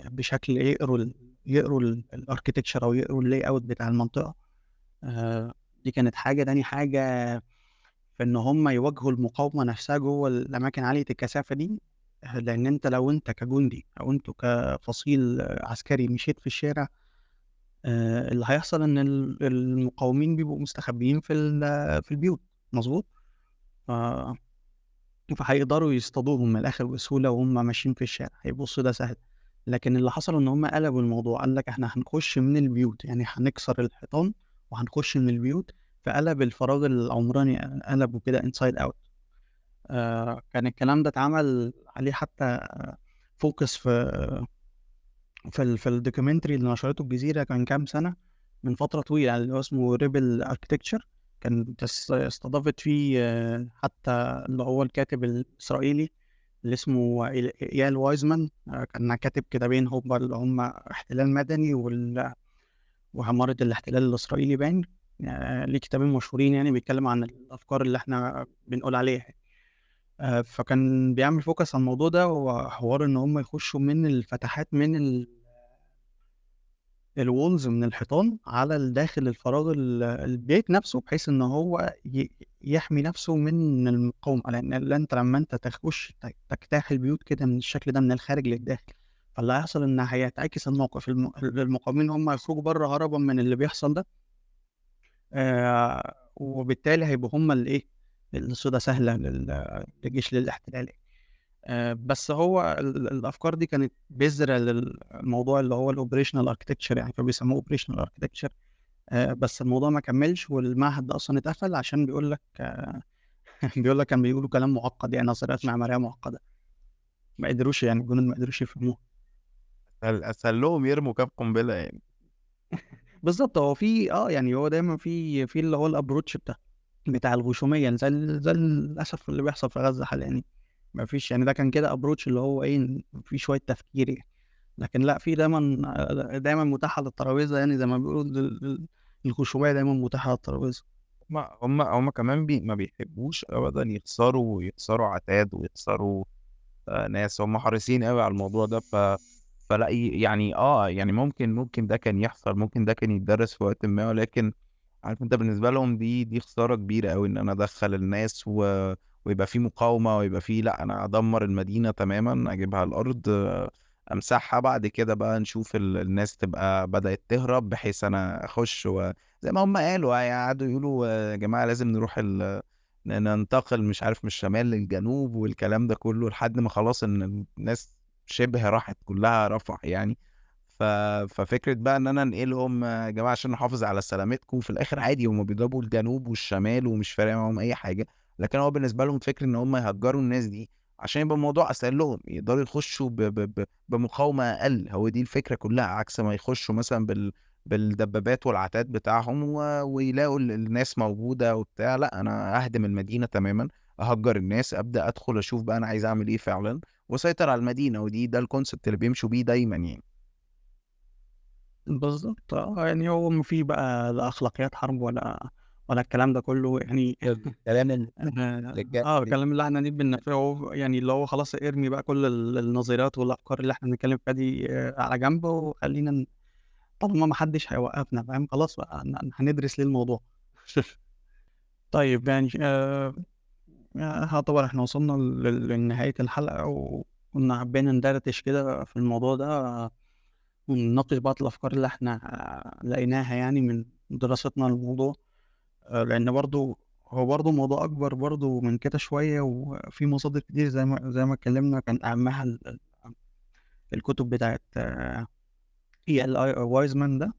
بشكل يقروا الarchitecture أو يقروا الlayout بتاع المنطقة. دي كانت حاجة. تاني حاجة في إن هم يواجهوا المقاومة نفسها جوّه الأماكن عالية الكثافة دي. لإن لو أنت كجندي أو أنتم كفصيل عسكري مشيت في الشارع، اللي هيحصل إن المقاومين بيبقوا مستخبيين في البيوت، مضبوط؟ ف فهيقدروا يصطادوهم من الآخر بسهولة وهُم ماشيين في الشارع، هيبصوا ده سهل. لكن اللي حصل إن هُم قلبوا الموضوع، قال لك إحنا هنخش من البيوت، يعني هنكسر الحيطان وهنخش من البيوت. فقلب الفراغ العمراني قلبه كده inside out. كان الكلام ده اتعمل عليه حتى focus في الdocumentary اللي نشرته الجزيرة كان كام سنة، من فترة طويلة، اللي هو اسمه Rebel Architecture. كانت استضافت فيه حتى اللي هو الكاتب الإسرائيلي اللي اسمه إيال وايزمان. كان كاتب كتابين هما اللي هما احتلال مدني وعمارة الاحتلال الإسرائيلي باين. ليه كتابين مشهورين يعني بيتكلم عن الأفكار اللي إحنا بنقول عليها. فكان بيعمل focus على الموضوع ده، وحوار إن هم يخشوا من الفتحات من الwalls من الحيطان على داخل الفراغ البيت نفسه، بحيث إن هو يحمي نفسه من المقاومة، لأن أنت لمّا أنت تخش تجتاح البيوت كده من الشكل ده من الخارج للداخل، فاللي هيحصل إن هيتعكس الموقف، المقاومين إن هم يخرجوا برّه هربًا من اللي بيحصل ده، وبالتالي هيبقوا هم الإيه، الصيدة سهلة لجيش للاحتلال. بس هو الأفكار دي كانت بذرة للموضوع اللي هو الoperational architecture يعني، فبيسموه operational architecture. بس الموضوع ما كمّلش، والمعهد ده أصلًا اتقفل عشان بيقول لك بيقول لك كانوا بيقولوا كلام معقّد يعني، نظريات معمارية معقّدة، ما قدروش يعني الجنود ما قدروش يفهموها. أسهل لهم يرموا كام قنبلة يعني. بالضبط، هو في يعني هو دايمًا في اللي هو الapproach بتاع الغشومية زي للأسف اللي بيحصل في غزة حاليًا يعني، ما فيش يعني، ده كان كده approach اللي هو إيه، في شوية تفكير يعني. لكن لأ، في دايمًا متاح على الترابيزة يعني، زي ما بيقولوا الخشوبية دايمًا متاحة على الترابيزة. هم كمان ما بيحبوش أبدا يخسروا عتاد ويخسروا ناس. هم حريصين قوي على الموضوع ده. فلا يعني يعني ممكن ده كان يحصل، ممكن ده كان يتدرس في وقت ما، ولكن عارف انت بالنسبة لهم دي خسارة كبيرة قوي ان انا ادخل الناس ويبقى في مقاومة، ويبقى في لا انا ادمر المدينة تماما، اجيبها الارض، امسحها، بعد كده بقى نشوف الناس تبقى بدأت تهرب بحيث انا اخش. وزي ما هم قالوا يعني، قعدوا يقولوا يا جماعة لازم نروح ننتقل مش عارف من الشمال للجنوب والكلام ده كله، لحد ما خلاص ان الناس شبه راحت كلها رفح يعني. ف... ففكرة بقى ان انا انقلهم يا جماعة عشان نحافظ على سلامتكم، في الاخر عادي هم بيضربوا الجنوب والشمال ومش فارق معاهم اي حاجة. لكن هو بالنسبة لهم فكرة ان هم يهجروا الناس دي عشان يبقى الموضوع اسهل لهم، يقدروا يخشوا بمقاومة اقل. هو دي الفكرة كلها، عكس ما يخشوا مثلا بالدبابات والعتاد بتاعهم ويلاقوا الناس موجودة وبتاع. لا انا اهدم المدينة تماما، اهجر الناس، ابدا ادخل اشوف بقى انا عايز اعمل ايه فعلا، واسيطر على المدينة. ده الكونسبت اللي بيمشوا بيه دايما يعني. بالضبط يعني هو ما فيش بقى لا أخلاقيات حرب ولا الكلام ده كله يعني. الكلام الرجال الكلام اللي إحنا نجيب بالنفع هو يعني اللي هو خلاص ارمي بقى كل النظريات والأفكار اللي إحنا بنتكلم فيها دي على جنب، وخلّينا طالما ما حدش هيوقّفنا فاهم، خلاص بقى هندرس ليه الموضوع. طيب يعني يعتبر إحنا وصلنا لنهاية الحلقة، وكنا حبينا ندردش كده في الموضوع ده، ونناقش بعض الأفكار اللي إحنا لقيناها يعني من دراستنا للموضوع. لإن برضه هو برضه الموضوع أكبر برضه من كده شوية، وفي مصادر كتير زي ما اتكلمنا، كان أهمها الكتب بتاعة E.L.I. Wiseman ده.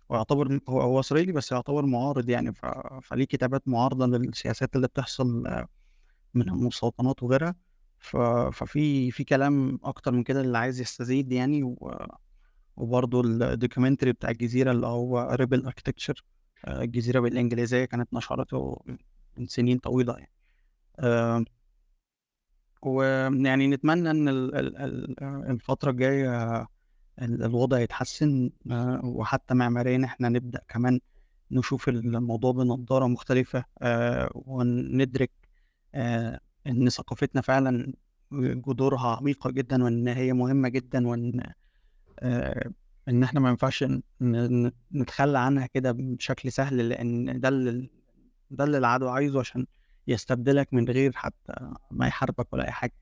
ويعتبر هو إسرائيلي بس يعتبر معارض يعني، فليه كتابات معارضة للسياسات اللي بتحصل من المستوطنات وغيرها. ففي كلام أكتر من كده للي عايز يستزيد يعني، وبرضه الdocumentary بتاع الجزيرة اللي هو Rebel Architecture، الجزيرة بالإنجليزية، كانت نشرته من سنين طويلة يعني. آآ ويعني نتمنى إن الفترة الجاية الوضع يتحسن، وحتى معماريًا إحنا نبدأ كمان نشوف الموضوع بنضارة مختلفة، وندرك إن ثقافتنا فعلًا جذورها عميقة جدًا، وإن هي مهمة جدًا، آآ إن إحنا ما ينفعش نتخلى عنها كده بشكل سهل، لإن ده اللي العدو عايزه عشان يستبدلك من غير حتى ما يحاربك ولا أي حاجة.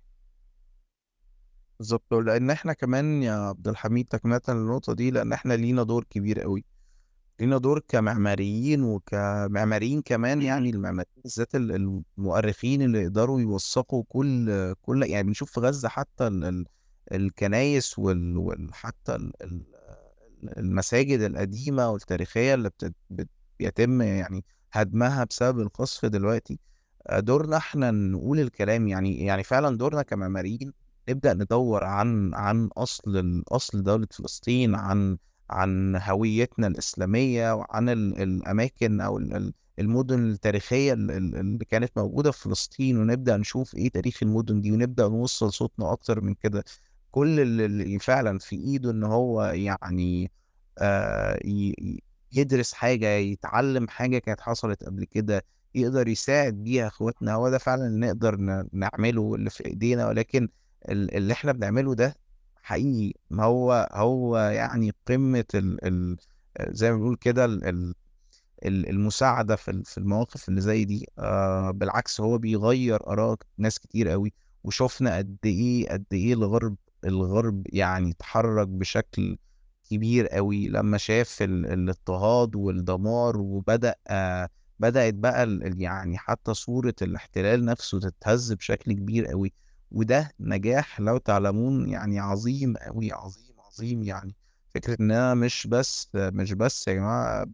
بالظبط. لان احنا كمان يا عبد الحميد، تكملة للنقطة دي، لان احنا لينا دور كبير قوي، لينا دور كمعماريين وكمعماريين كمان يعني. المعماريين بالذات المؤرخين اللي يقدروا يوثقوا كل يعني. بنشوف في غزة حتى الكنايس حتى المساجد القديمة والتاريخية اللي بيتم يعني هدمها بسبب القصف دلوقتي. دورنا احنا نقول الكلام يعني فعلا دورنا كمعماريين نبدأ ندور عن أصل دولة فلسطين، عن هويتنا الإسلامية، وعن الأماكن أو المدن التاريخية اللي كانت موجودة في فلسطين، ونبدأ نشوف إيه تاريخ المدن دي، ونبدأ نوصل صوتنا أكتر من كده. كل اللي فعلا في إيده إن هو يعني يدرس حاجة، يتعلم حاجة كانت حصلت قبل كده، يقدر يساعد بيها اخواتنا. هو ده فعلا اللي نقدر نعمله اللي في ايدينا. ولكن اللي احنا بنعمله ده حقيقي. ما هو يعني قمة زي ما بنقول كده المساعدة في المواقف اللي زي دي. بالعكس هو بيغير آراء ناس كتير قوي. وشفنا قد ايه الغرب يعني اتحرك بشكل كبير قوي لما شاف الاضطهاد والدمار، وبدأ بدأت بقى يعني حتى صورة الاحتلال نفسه تتهز بشكل كبير قوي. وده نجاح لو تعلمون يعني عظيم قوي، عظيم عظيم يعني. فكرة انها مش بس يا جماعة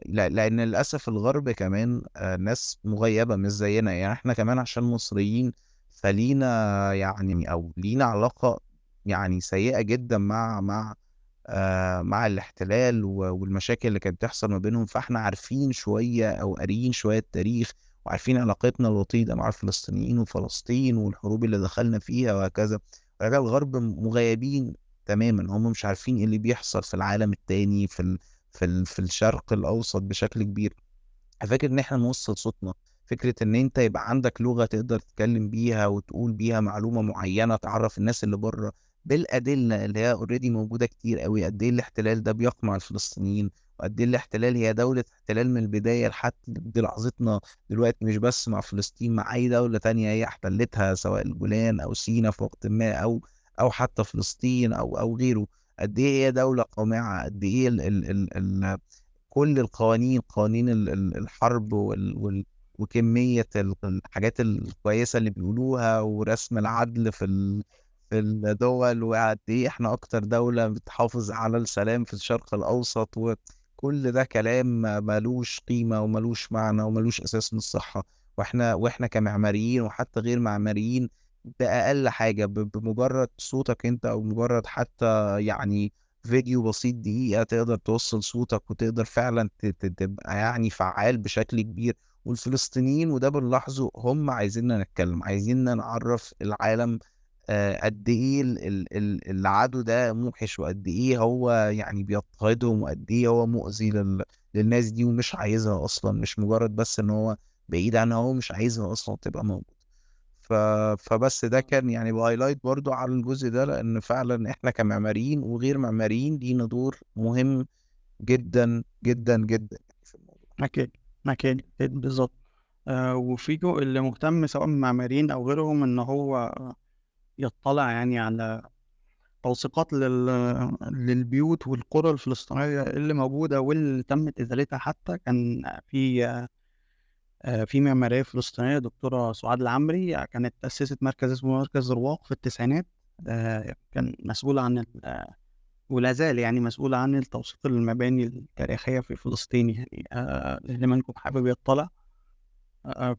لان للاسف الغرب كمان ناس مغيبه مش زينا. يعني احنا كمان عشان مصريين فلينا يعني او لينا علاقه يعني سيئه جدا مع الاحتلال والمشاكل اللي كانت بتحصل ما بينهم. فاحنا عارفين شويه او قاريين شويه تاريخ، وعارفين علاقتنا الوطيده مع الفلسطينيين وفلسطين والحروب اللي دخلنا فيها وهكذا. ولكن الغرب مغيبين تماما، هم مش عارفين ايه اللي بيحصل في العالم التاني في الشرق الأوسط بشكل كبير. فاكر إن إحنا نوصل صوتنا، فكرة إن أنت يبقى عندك لغة تقدر تتكلم بيها وتقول بيها معلومة معينة تعرف الناس اللي بره بالأدلة اللي هي اوريدي موجودة كتير قوي، قد إيه الاحتلال ده بيقمع الفلسطينيين، وقد إيه الاحتلال هي دولة احتلال من البداية لحد دي لحظتنا دلوقتي، مش بس مع فلسطين، مع أي دولة تانية هي احتلتها، سواء الجولان أو سيناء في وقت ما، أو حتى فلسطين أو غيره. قد ايه هي دولة قامعة، قد ايه كل قوانين الحرب وكمية الحاجات الكويسة اللي بيقولوها ورسم العدل في الدول، وقد ايه احنا اكتر دولة بتحافظ على السلام في الشرق الاوسط. وكل ده كلام ملوش قيمة وملوش معنى وملوش اساس من الصحة. واحنا كمعماريين وحتى غير معماريين، بأقل حاجة بمجرد صوتك انت، او مجرد حتى يعني فيديو بسيط دقيقة تقدر توصل صوتك وتقدر فعلا تبقى يعني فعال بشكل كبير. والفلسطينيين وده بنلاحظه هم عايزيننا نتكلم، عايزيننا نعرف العالم قد ايه العدو ده موحش، وقد ايه هو يعني بيضطهدهم، وقد ايه هو مؤذي للناس دي ومش عايزها اصلا. مش مجرد بس ان هو بعيد عنها، هو مش عايزها اصلا تبقى موجودة. ف... فبس ده كان يعني بايلايت برضو على الجزء ده، لان فعلا احنا كمعماريين وغير معماريين لينا دور مهم جدا جدا جدا في الموضوع. أكيد أكيد بالظبط. وفي جو اللي مهتم سواء معماريين أو غيرهم إن هو يطلع يعني على توثيقات للبيوت والقرى الفلسطينية اللي موجودة واللي تمت إزالتها. حتى كان في معمارية فلسطينية دكتورة سعاد العمري كانت أسست مركز اسمه مركز رواق في التسعينات. كان مسؤول عن ولا زال يعني مسؤول عن التوثيق المباني التاريخية في فلسطين. يعني اللي منكم حابب يطلع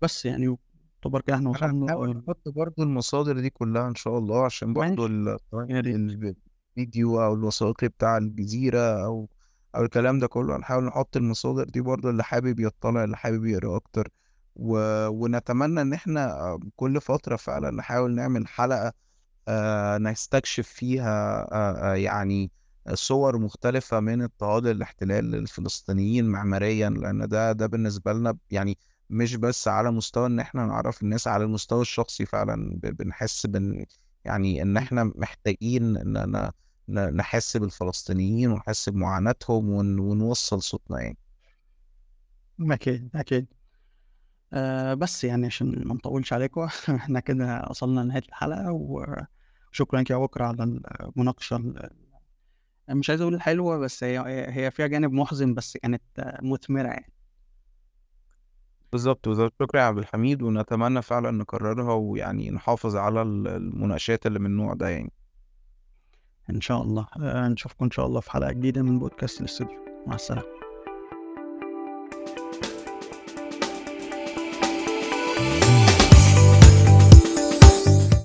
بس يعني يعتبر كده احنا انا وصلنا. هحاول احط برضو المصادر دي كلها ان شاء الله، عشان برضو ماشي يا ريت. الفيديو او الوثائقي بتاع الجزيرة او الكلام ده كله، هنحاول نحط المصادر دي برضو، اللي حابب يطلع اللي حابب يقرا اكتر. ونتمنى ان احنا كل فترة فعلا نحاول نعمل حلقة نستكشف فيها يعني صور مختلفة من اضطهاد الاحتلال للفلسطينيين معماريا. لأن ده بالنسبة لنا يعني مش بس على مستوى إن إحنا نعرف الناس، على المستوى الشخصي فعلا بنحس يعني إن إحنا محتاجين إن نحس بالفلسطينيين ونحس بمعاناتهم ونوصل صوتنا يعني. أكيد بس يعني عشان ما نطولش عليكم احنا كده وصلنا لنهاية الحلقة. وشكرا لك يا بكرة على المناقشة مش عايز أقول الحلوة، بس هي فيها جانب محزن بس كانت مثمرة يعني. بالظبط شكرا يا عبد الحميد، ونتمنى فعلا نكررها ويعني نحافظ على المناقشات اللي من النوع ده يعني. إن شاء الله نشوفكم إن شاء الله في حلقة جديدة من بودكاست الاستوديو. مع السلامة.